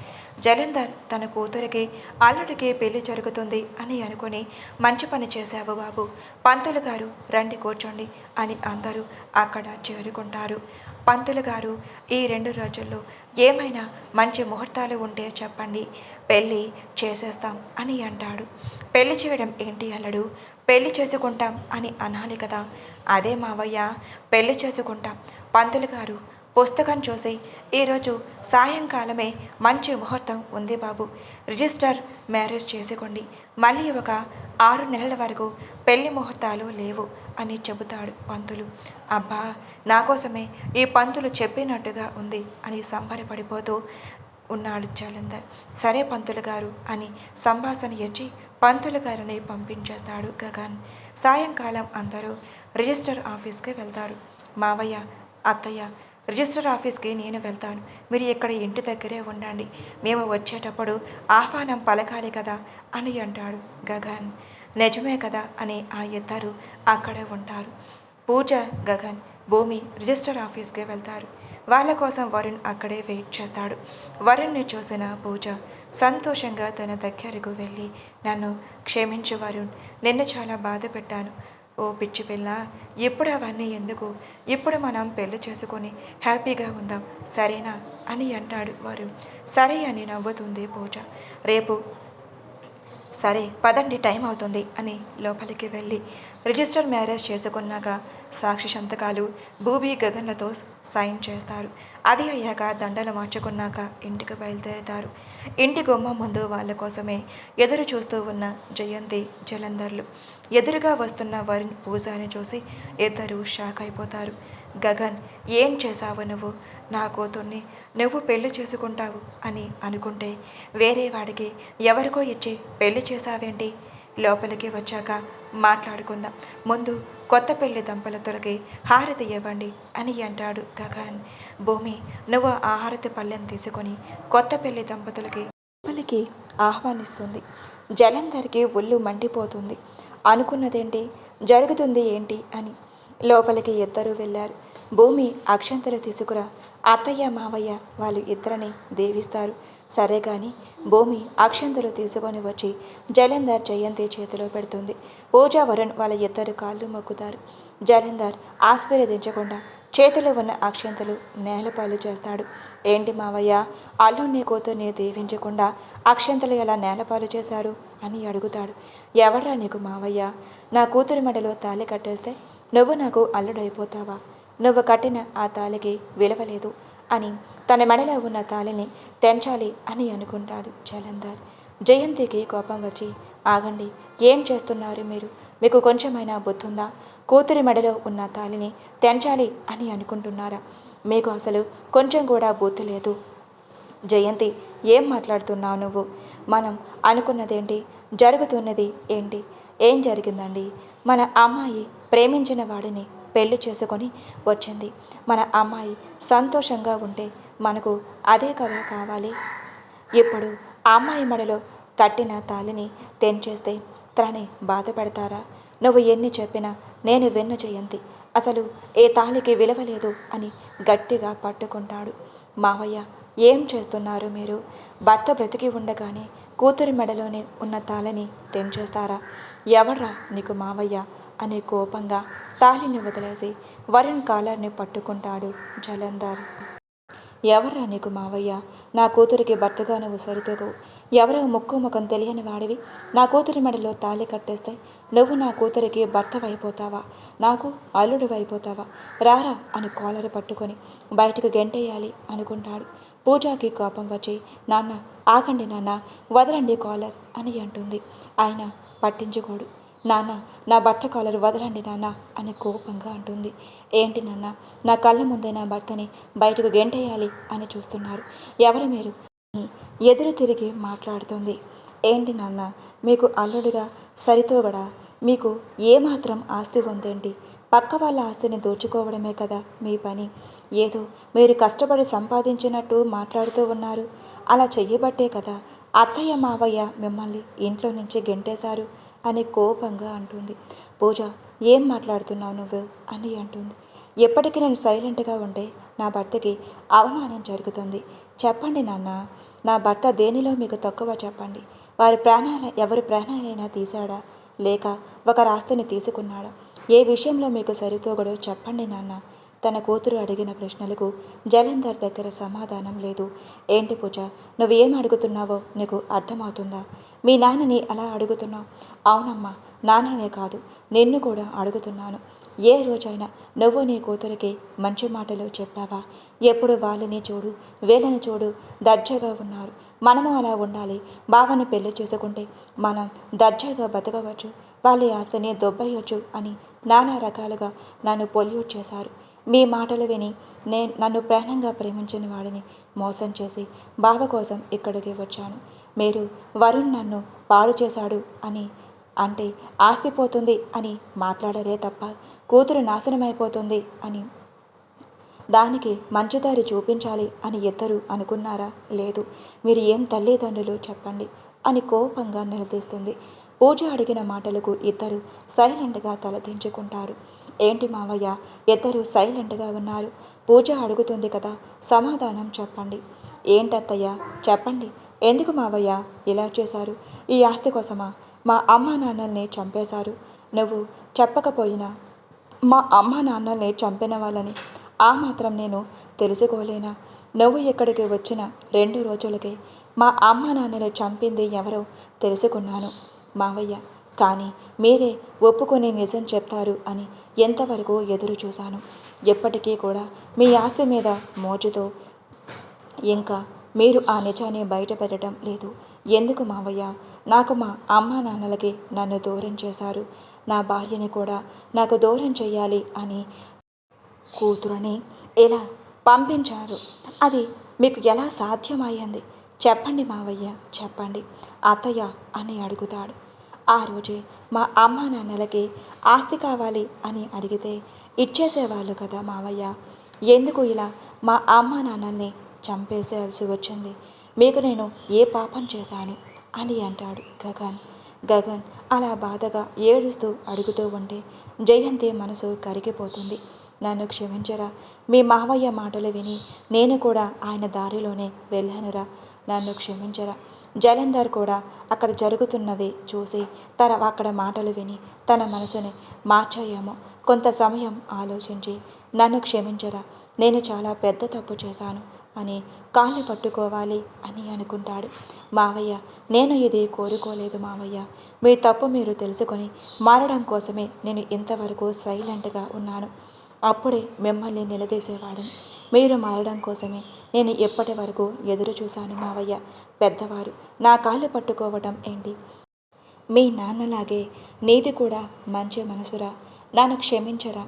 జలంధర్ తన కూతురికి అల్లుడికి పెళ్లి జరుగుతుంది అని అనుకుని మంచి పని చేశావు బాబు. పంతులు గారు రండి కూర్చోండి అని అందరూ అక్కడ చేరుకుంటారు. పంతులు గారు, ఈ 2 రోజుల్లో ఏమైనా మంచి ముహూర్తాలు ఉంటే చెప్పండి, పెళ్ళి చేసేస్తాం అని అంటాడు. పెళ్లి చేయడం ఏంటి అల్లుడు, పెళ్లి చేసుకుంటాం అని అనాలి కదా. అదే మావయ్య, పెళ్లి చేసుకుంటాం. పంతులు గారు పుస్తకం చూసి ఈరోజు సాయంకాలమే మంచి ముహూర్తం ఉంది బాబు, రిజిస్టర్ మ్యారేజ్ చేసుకోండి. మళ్ళీ ఒక 6 నెలల వరకు పెళ్లి ముహూర్తాలు లేవు అని చెబుతాడు పంతులు. అబ్బా, నా కోసమే ఈ పంతులు చెప్పినట్టుగా ఉంది అని సంబరపడిపోతూ ఉన్నాడు జలంధర్. సరే పంతులు గారు అని సంభాషణ ఇచ్చి పంతులు గారిని పంపించేస్తాడు గగన్. సాయంకాలం అందరూ రిజిస్టర్ ఆఫీస్కి వెళ్తారు. మావయ్య, అత్తయ్య, రిజిస్టర్ ఆఫీస్కి నేను వెళ్తాను, మీరు ఇక్కడ ఇంటి దగ్గరే ఉండండి, మేము వచ్చేటప్పుడు ఆహ్వానం పలకాలి కదా అని అంటాడు గగన్. నిజమే కదా అని ఆ ఇద్దరు అక్కడే ఉంటారు. పూజ, గగన్, భూమి రిజిస్టర్ ఆఫీస్కి వెళ్తారు. వాళ్ళ కోసం వరుణ్ అక్కడే వెయిట్ చేస్తాడు. వరుణ్ని చూసిన పూజ సంతోషంగా తన దగ్గరకు వెళ్ళి, నన్ను క్షమించు వరుణ్, నిన్ను చాలా బాధ పెట్టాను. ఓ పిచ్చి పిల్ల, ఇప్పుడు అవన్నీ ఎందుకు? ఇప్పుడు మనం పెళ్లి చేసుకొని హ్యాపీగా ఉందాం, సరేనా అని అంటాడు వరుణ్. సరే అని నవ్వుతుంది పూజ. రేపు సరే పదండి, టైం అవుతుంది అని లోపలికి వెళ్ళి రిజిస్టర్ మ్యారేజ్ చేసుకున్నాక సాక్షి సంతకాలు భూమి గగన్లతో సైన్ చేస్తారు. అది అయ్యాక దండలు మార్చుకున్నాక ఇంటికి బయలుదేరుతారు. ఇంటి గుమ్మం ముందు వాళ్ళ కోసమే ఎదురు చూస్తూ ఉన్న జయంతి, జలంధర్లు. ఎదురుగా వస్తున్న వరుణ్, పూజాని చూసి ఇద్దరు షాక్ అయిపోతారు. గగన్, ఏం చేశావు నువ్వు? నా కూతుర్ని నువ్వు పెళ్లి చేసుకుంటావు అని అనుకుంటే వేరే వాడికి ఎవరికో ఇచ్చి పెళ్లి చేశావేంటి? లోపలికి వచ్చాక మాట్లాడుకుందాం, ముందు కొత్త పెళ్లి దంపతులకి హారతి ఇవ్వండి అని అంటాడు గగన్. భూమి, నువ్వు ఆ హారతి పళ్ళెం తీసుకొని కొత్త పెళ్లి దంపతులకి లోపలికి ఆహ్వానిస్తుంది. జలంధర్కి ఒళ్ళు మండిపోతుంది. అనుకున్నదేంటి, జరుగుతుంది ఏంటి అని. లోపలికి ఇద్దరూ వెళ్ళారు. భూమి, అక్షంతలు తీసుకురా, అత్తయ్య మావయ్య వాళ్ళు ఇద్దరిని దీవిస్తారు. సరే కానీ భూమి అక్షంతలు తీసుకొని వచ్చి జలంధర్, జయంతి చేతిలో పెడుతుంది. పూజ, వరుణ్ వాళ్ళ ఇద్దరు కాళ్ళు మొక్కుతారు. జలంధర్ ఆశీర్వదించకుండా చేతిలో ఉన్న అక్షంతలు నేలపాలు చేస్తాడు. ఏంటి మావయ్య, అల్లుడిని కూతుర్ని దీవించకుండా అక్షంతలు ఎలా నేలపాలు చేశారు అని అడుగుతాడు. ఎవడ్రా నీకు మావయ్య? నా కూతురి మెడలో తాళి కట్టేస్తే నువ్వు నాకు అల్లుడైపోతావా? నువ్వు కట్టిన ఆ తాళికి విలువలేదు అని తన మెడలో ఉన్న తాళిని తెంచాలి అని అనుకుంటాడు జలంధర్. జయంతికి కోపం వచ్చి, ఆగండి, ఏం చేస్తున్నారు మీరు? మీకు కొంచెమైనా బుద్ధుందా? కూతురి మెడలో ఉన్న తాళిని తెంచాలి అని అనుకుంటున్నారా? మీకు అసలు కొంచెం కూడా బుద్ధి లేదు. జయంతి, ఏం మాట్లాడుతున్నావు నువ్వు? మనం అనుకున్నదేంటి, జరుగుతున్నది ఏంటి? ఏం జరిగిందండి? మన అమ్మాయి ప్రేమించిన వాడిని పెళ్లి చేసుకొని వచ్చింది. మన అమ్మాయి సంతోషంగా ఉంటే మనకు అదే కదా కావాలి. ఇప్పుడు ఆ అమ్మాయి మెడలో కట్టిన తాళిని తెంచేస్తే తనని బాధపడతారా? నువ్వు ఎన్ని చెప్పినా నేను విన్న జయంతి, అసలు ఏ తాళికి విలువలేదు అని గట్టిగా పట్టుకుంటాడు. మావయ్య, ఏం చేస్తున్నారు మీరు? భర్త బ్రతికి ఉండగానే కూతురి మెడలోనే ఉన్న తాళిని తెంచేస్తారా? ఎవడ్రా నీకు మావయ్య అని కోపంగా తాళిని వదిలేసి వరుణ్ కాలర్ని పట్టుకుంటాడు జలంధర్. ఎవర్రా నీకు మావయ్య? నా కూతురికి భర్తగా నువ్వు సరితూగవు. ఎవరో ముక్కు ముఖం తెలియని వాడివి నా కూతురి మెడలో తాళి కట్టేస్తే నువ్వు నా కూతురికి భర్తవైపోతావా? నాకు అల్లుడు అయిపోతావా? రారా అని కాలర్ పట్టుకొని బయటకు గెంటేయాలి అనుకుంటాడు. పూజాకి కోపం వచ్చి, నాన్న ఆగండి నాన్న, వదలండి కాలర్ అని అంటుంది. ఆయన పట్టించుకోడు. నాన్న, నా భర్త కాలర్ వదలండి నాన్న అని కోపంగా అంటుంది. ఏంటి నాన్న, నా కళ్ళ ముందే నా భర్తని బయటకు గెంటేయాలి అని చూస్తున్నారు, ఎవరు మీరు? ఎదురు తిరిగి మాట్లాడుతుంది. ఏంటి నాన్న, మీకు అల్లుడిగా సరితూగడా? మీకు ఏమాత్రం ఆస్తి ఉందేంటి? పక్క వాళ్ళ ఆస్తిని దోచుకోవడమే కదా మీ పని. ఏదో మీరు కష్టపడి సంపాదించినట్టు మాట్లాడుతూ ఉన్నారు. అలా చెయ్యబట్టే కదా అత్తయ్య మావయ్య మిమ్మల్ని ఇంట్లో నుంచి గెంటేశారు అని కోపంగా అంటుంది. పూజ, ఏం మాట్లాడుతున్నావు నువ్వు అని అంటుంది. ఎప్పటికీ నేను సైలెంట్గా ఉంటే నా భర్తకి అవమానం జరుగుతుంది. చెప్పండి నాన్న, నా భర్త దేనిలో మీకు తక్కువ చెప్పండి. ఎవరి ప్రాణాలైనా తీశాడా, లేక ఒక ఆస్తిని తీసుకున్నాడా? ఏ విషయంలో మీకు సరితూగడో చెప్పండి నాన్న. తన కూతురు అడిగిన ప్రశ్నలకు జలంధర్ దగ్గర సమాధానం లేదు. ఏంటి పూజ, నువ్వు ఏం అడుగుతున్నావో నీకు అర్థమవుతుందా? మీ నాన్నని అలా అడుగుతున్నావు? అవునమ్మా, నాన్ననే కాదు నిన్ను కూడా అడుగుతున్నాను. ఏ రోజైనా నువ్వు నీ కూతురికి మంచి మాటలు చెప్పావా? ఎప్పుడు వాళ్ళని చూడు వీళ్ళని చూడు దర్జాగా ఉన్నారు, మనము అలా ఉండాలి, బావని పెళ్లి చేసుకుంటే మనం దర్జాగా బతకవచ్చు, వాళ్ళ ఆస్తిని దొబ్బయ్యొచ్చు అని నానా రకాలుగా నన్ను పొల్యూట్ చేశారు. మీ మాటలు విని నన్ను ప్రాణంగా ప్రేమించిన వాడిని మోసం చేసి బావ కోసం ఇక్కడికి వచ్చాను. మీరు వరుణ్ నన్ను పాడు చేశాడు అని అంటే ఆస్తి పోతుంది అని మాట్లాడరే తప్ప కూతురు నాశనమైపోతుంది అని, దానికి మంచిదారి చూపించాలి అని ఇద్దరు అనుకున్నారా? లేదు. మీరు ఏం తల్లిదండ్రులు చెప్పండి అని కోపంగా నిలదీస్తుంది. పూజ అడిగిన మాటలకు ఇద్దరు సైలెంట్గా తలదించుకుంటారు. ఏంటి మావయ్య, ఇద్దరు సైలెంట్గా ఉన్నారు? పూజ అడుగుతుంది కదా, సమాధానం చెప్పండి. ఏంటత్తయ్య చెప్పండి, ఎందుకు మావయ్య ఇలా చేశారు? ఈ ఆస్తి కోసమా మా అమ్మా నాన్నల్ని చంపేశారు? నువ్వు చెప్పకపోయినా మా అమ్మ నాన్నల్ని చంపిన వాళ్ళని ఆ మాత్రం నేను తెలుసుకోలేనా? నువ్వు ఇక్కడికి వచ్చిన 2 రోజులకే మా అమ్మ నాన్నని చంపింది ఎవరో తెలుసుకున్నాను మావయ్య. కానీ మీరే ఒప్పుకొని నిజం చెప్తారు అని ఎంతవరకు ఎదురు చూశాను. ఎప్పటికీ కూడా మీ ఆస్తి మీద మోజుతో ఇంకా మీరు ఆ నిజాన్ని బయట పెట్టడం లేదు. ఎందుకు మావయ్య? నాకు మా అమ్మ నాన్నలకి నన్ను దూరం చేశారు. నా భార్యని కూడా నాకు దూరం చెయ్యాలి అని కూతురని ఇలా పంపించారు. అది మీకు ఎలా సాధ్యమయ్యింది? చెప్పండి మావయ్య, చెప్పండి అత్తయ్య అని అడుగుతాడు. ఆ రోజే మా అమ్మ నాన్నలకి ఆస్తి కావాలి అని అడిగితే ఇచ్చేసేవాళ్ళు కదా మావయ్య. ఎందుకు ఇలా మా అమ్మ నాన్నల్ని చంపేసేయాల్సి వచ్చింది? మీకు నేను ఏ పాపం చేశాను అని అంటాడు గగన్. గగన్ అలా బాధగా ఏడుస్తూ అడుగుతూ ఉంటే జయంతి మనసు కరిగిపోతుంది. నన్ను క్షమించరా, మీ మావయ్య మాటలు విని నేను కూడా ఆయన దారిలోనే వెళ్ళానురా, నన్ను క్షమించరా. జలంధర్ కూడా అక్కడ జరుగుతున్నది చూసి అక్కడ మాటలు విని తన మనసుని మార్చాయేమో. కొంత సమయం ఆలోచించి నన్ను క్షమించరా, నేను చాలా పెద్ద తప్పు చేశాను అని కాళ్ళు పట్టుకోవాలి అని అనుకుంటాడు. మావయ్య, నేను ఇది కోరుకోలేదు మావయ్య. మీ తప్పు మీరు తెలుసుకొని మారడం కోసమే నేను ఇంతవరకు సైలెంట్గా ఉన్నాను. అప్పుడే మిమ్మల్ని నిలదీసేవాడిని. మీరు మారడం కోసమే నేను ఎప్పటి వరకు ఎదురు చూశాను మావయ్య. పెద్దవారు నా కాళ్ళు పట్టుకోవటం ఏంటి? మీ నాన్నలాగే నీది కూడా మంచి మనసురా, నన్ను క్షమించరా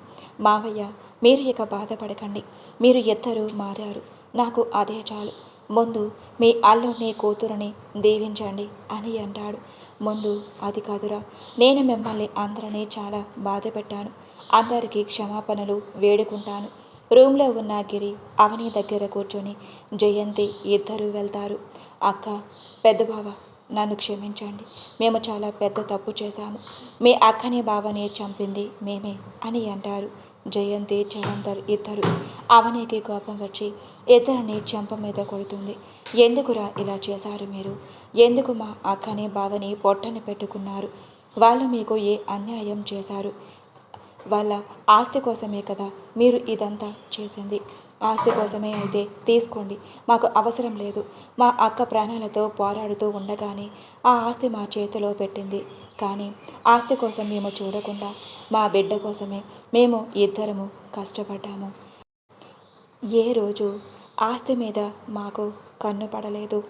మావయ్య. మీరు ఇక బాధపడకండి. మీరు ఇద్దరూ మారారు, నాకు అదే చాలు. ముందు మీ అల్లుని కూతురుని దీవించండి అని అంటాడు. ముందు అది కాదురా, నేను మిమ్మల్ని అందరినీ చాలా బాధ పెట్టాను. అందరికీ క్షమాపణలు వేడుకుంటాను. రూమ్లో ఉన్న గిరి అవని దగ్గర కూర్చొని జయంతి ఇద్దరూ వెళ్తారు. అక్క, పెద్ద బావ, నన్ను క్షమించండి. మేము చాలా పెద్ద తప్పు చేశాము. మీ అక్కని బావని చంపింది మేమే అని అంటారు జయంతి జలంధర్ ఇద్దరు. అవనికి కోపం వచ్చి ఇద్దరిని చెంప మీద కొడుతుంది. ఎందుకురా ఇలా చేశారు మీరు? ఎందుకు మా అక్కని బావని పొట్టని పెట్టుకున్నారు? వాళ్ళు మీకు ఏ అన్యాయం చేశారు? వాళ్ళ ఆస్తి కోసమే కదా మీరు ఇదంతా చేసింది. ఆస్తి కోసమే అయితే తీసుకోండి, మాకు అవసరం లేదు. మా అక్క ప్రాణాలతో పోరాడుతూ ఉండగానే ఆ ఆస్తి మా చేతిలో పెట్టింది. కానీ ఆస్తి కోసం మేము చూడకుండా మా బిడ్డ కోసమే మేము ఇద్దరము కష్టపడ్డాము. ఏ రోజు ఆస్తి మీద మాకు కన్ను పడలేదు.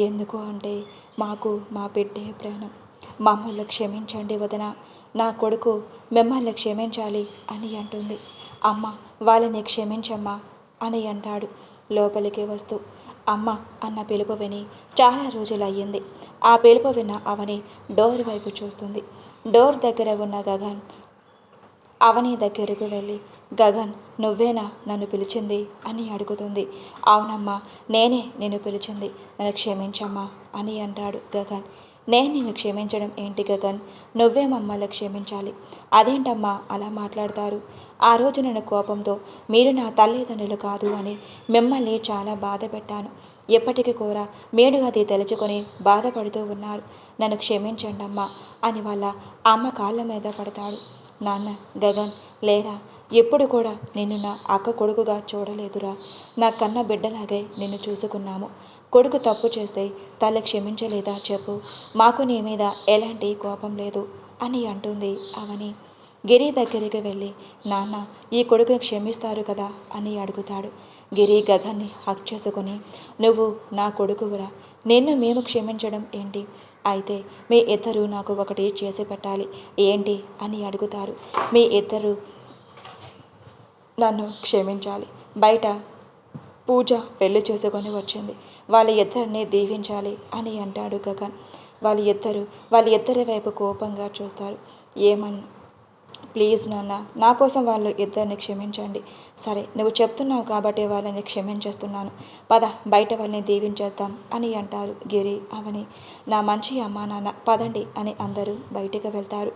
ఎందుకు అంటే మాకు మా బిడ్డే ప్రాణం. మమ్మల్ని క్షమించండి వదిన, నా కొడుకు మిమ్మల్ని క్షమించాలి అని అంటుంది. అమ్మ, వాళ్ళని క్షమించమ్మా అని అంటాడు లోపలికి వస్తూ. అమ్మ అన్న పిలుపు విని చాలా రోజులయ్యింది. ఆ పిలుపు విన్న అవని డోర్ వైపు చూస్తుంది. డోర్ దగ్గర ఉన్న గగన్ అవని దగ్గరకు వెళ్ళి, గగన్, నువ్వేనా నన్ను పిలిచింది అని అడుగుతుంది. అవునమ్మా, నేనే నిన్ను పిలిచింది, నన్ను క్షమించమ్మా అని అంటాడు గగన్. నేను నిన్ను క్షమించడం ఏంటి గగన్? నువ్వే మమ్మల్ని క్షమించాలి. అదేంటమ్మా అలా మాట్లాడతారు? ఆ రోజు నేను కోపంతో మీరు నా తల్లిదండ్రులు కాదు అని మిమ్మల్ని చాలా బాధ పెట్టాను. ఎప్పటికీ కూడా మీరు అది తెలుసుకొని బాధపడుతూ ఉన్నారు. నన్ను క్షమించండి అమ్మా అని వాళ్ళ అమ్మ కాళ్ళ మీద పడతాడు. నాన్న, గగన్ లేరా, ఎప్పుడు కూడా నిన్ను నా అక్క కొడుకుగా చూడలేదురా. నా కన్న బిడ్డలాగే నిన్ను చూసుకున్నాము. కొడుకు తప్పు చేస్తే తల్లి క్షమించలేదా చెప్పు? మాకు నీ మీద ఎలాంటి కోపం లేదు అని అంటుంది అవని. గిరి దగ్గరికి వెళ్ళి, నాన్న, ఈ కొడుకుని క్షమిస్తారు కదా అని అడుగుతాడు. గిరి గగన్ని హక్ చేసుకొని, నువ్వు నా కొడుకువురా, నిన్ను మేము క్షమించడం ఏంటి? అయితే మీ ఇద్దరు నాకు ఒకటి చేసి పెట్టాలి. ఏంటి అని అడుగుతారు. మీ ఇద్దరు నన్ను క్షమించాలి. బయట పూజ పెళ్లి చేసుకొని వచ్చింది, వాళ్ళ ఇద్దరిని దీవించాలి అని అంటాడు గగన్. వాళ్ళ ఇద్దరి వైపు కోపంగా చూస్తారు. ఏమన్నా ప్లీజ్ నాన్న, నా కోసం వాళ్ళు ఇద్దరిని క్షమించండి. సరే, నువ్వు చెప్తున్నావు కాబట్టి వాళ్ళని క్షమించేస్తున్నాను. పద, బయట వాళ్ళని దీవించేద్దాం అని అంటారు గిరి అవని. నా మంచి అమ్మా నాన్న, పదండి అని అందరూ బయటికి వెళ్తారు.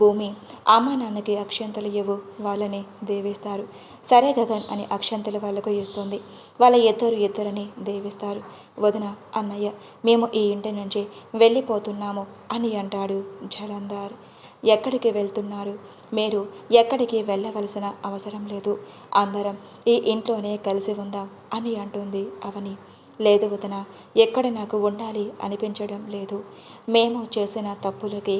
భూమి అమ్మా నాన్నకి అక్షంతలు ఇవ్వు, వాళ్ళని దీవిస్తారు. సరే గగన్ అని అక్షంతలు వాళ్ళకు ఇస్తుంది. వాళ్ళ ఇద్దరిని దీవిస్తారు. వదిన, అన్నయ్య, మేము ఈ ఇంటి నుంచి వెళ్ళిపోతున్నాము అని అంటాడు జలంధర్. ఎక్కడికి వెళ్తున్నారు? మీరు ఎక్కడికి వెళ్ళవలసిన అవసరం లేదు. అందరం ఈ ఇంట్లోనే కలిసి ఉందాం అని అంటుంది అవని. లేదు వదిన, ఎక్కడ నాకు ఉండాలి అనిపించడం లేదు. మేము చేసిన తప్పులకి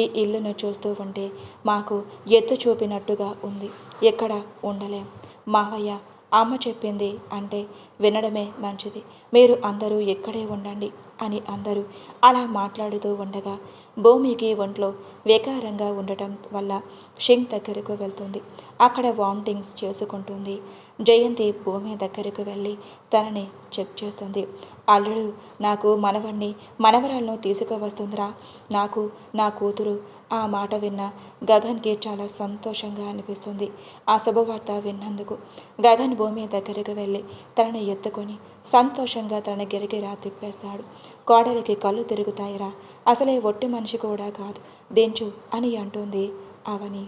ఈ ఇల్లును చూస్తూ ఉంటే మాకు ఎత్తు చూపినట్టుగా ఉంది. ఎక్కడ ఉండలేం. మావయ్య, అమ్మ చెప్పింది అంటే వినడమే మంచిది. మీరు అందరూ ఇక్కడే ఉండండి అని అందరూ అలా మాట్లాడుతూ ఉండగా భూమికి ఒంట్లో వికారంగా ఉండటం వల్ల షింక్ దగ్గరకు వెళ్తుంది. అక్కడ వామిటింగ్స్ చేసుకుంటుంది. జయంతి భూమి దగ్గరకు వెళ్ళి తనని చెక్ చేస్తుంది. అల్లుడు నాకు మనవణ్ణి మనవరాలను తీసుకువస్తుందిరా. నాకు నా కూతురు. ఆ మాట విన్న గగన్కి చాలా సంతోషంగా అనిపిస్తుంది. ఆ శుభవార్త విన్నందుకు గగన్ భూమి దగ్గరకు వెళ్ళి తనని ఎత్తుకొని సంతోషంగా తన గిరిగిరా తిప్పేస్తాడు. కోడలికి కళ్ళు తిరుగుతాయిరా, అసలే ఒట్టి మనిషి కూడా కాదు, దించు అని అంటుంది అవని.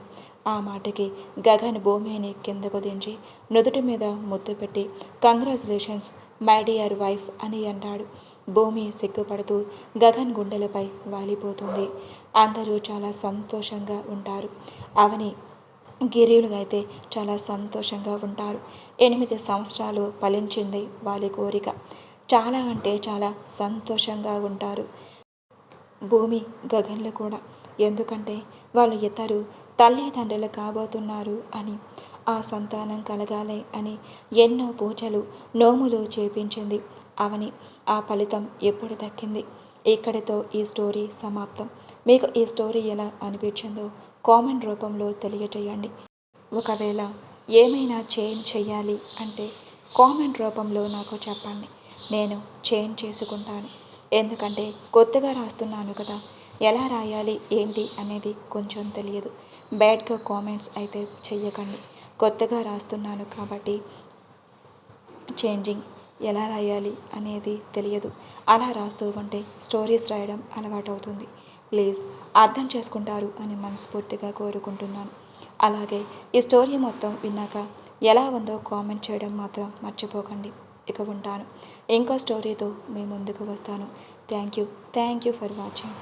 ఆ మాటకి గగన్ భూమిని కిందకు దించి నుదుటి మీద ముద్దు పెట్టి కంగ్రాచులేషన్స్ మై డియర్ వైఫ్ అని అంటాడు. భూమి సిగ్గుపడుతూ గగన్ గుండెలపై వాలిపోతుంది. అందరూ చాలా సంతోషంగా ఉంటారు. అవని గిరిలు అయితే చాలా సంతోషంగా ఉంటారు. 8 సంవత్సరాలు ఫలించింది వాళ్ళ కోరిక. చాలా అంటే చాలా సంతోషంగా ఉంటారు భూమి, గగన్లు కూడా. ఎందుకంటే వాళ్ళు ఇద్దరు తల్లిదండ్రులు కాబోతున్నారు అని, ఆ సంతానం కలగాలి అని ఎన్నో పూజలు నోములు చేపించింది అవని. ఆ ఫలితం ఎప్పుడు దక్కింది? ఇక్కడితో ఈ స్టోరీ సమాప్తం. మీకు ఈ స్టోరీ ఎలా అనిపించిందో కామెంట్ రూపంలో తెలియజేయండి. ఒకవేళ ఏమైనా చేంజ్ చేయాలి అంటే కామెంట్ రూపంలో నాకు చెప్పండి. నేను చేంజ్ చేసుకుంటాను. ఎందుకంటే కొత్తగా రాస్తున్నాను కదా, ఎలా రాయాలి ఏంటి అనేది కొంచెం తెలియదు. బ్యాడ్గా కామెంట్స్ అయితే చెయ్యకండి. కొత్తగా రాస్తున్నాను కాబట్టి చేంజింగ్ ఎలా రాయాలి అనేది తెలియదు. అలా రాస్తూ ఉంటే స్టోరీస్ రాయడం అలవాటు అవుతుంది. ప్లీజ్ అర్థం చేసుకుంటారు అని మనస్ఫూర్తిగా కోరుకుంటున్నాను. అలాగే ఈ స్టోరీ మొత్తం విన్నాక ఎలా ఉందో కామెంట్ చేయడం మాత్రం మర్చిపోకండి. ఇక ఉంటాను. ఇంకో స్టోరీతో మీ ముందుకు వస్తాను. Thank you for watching.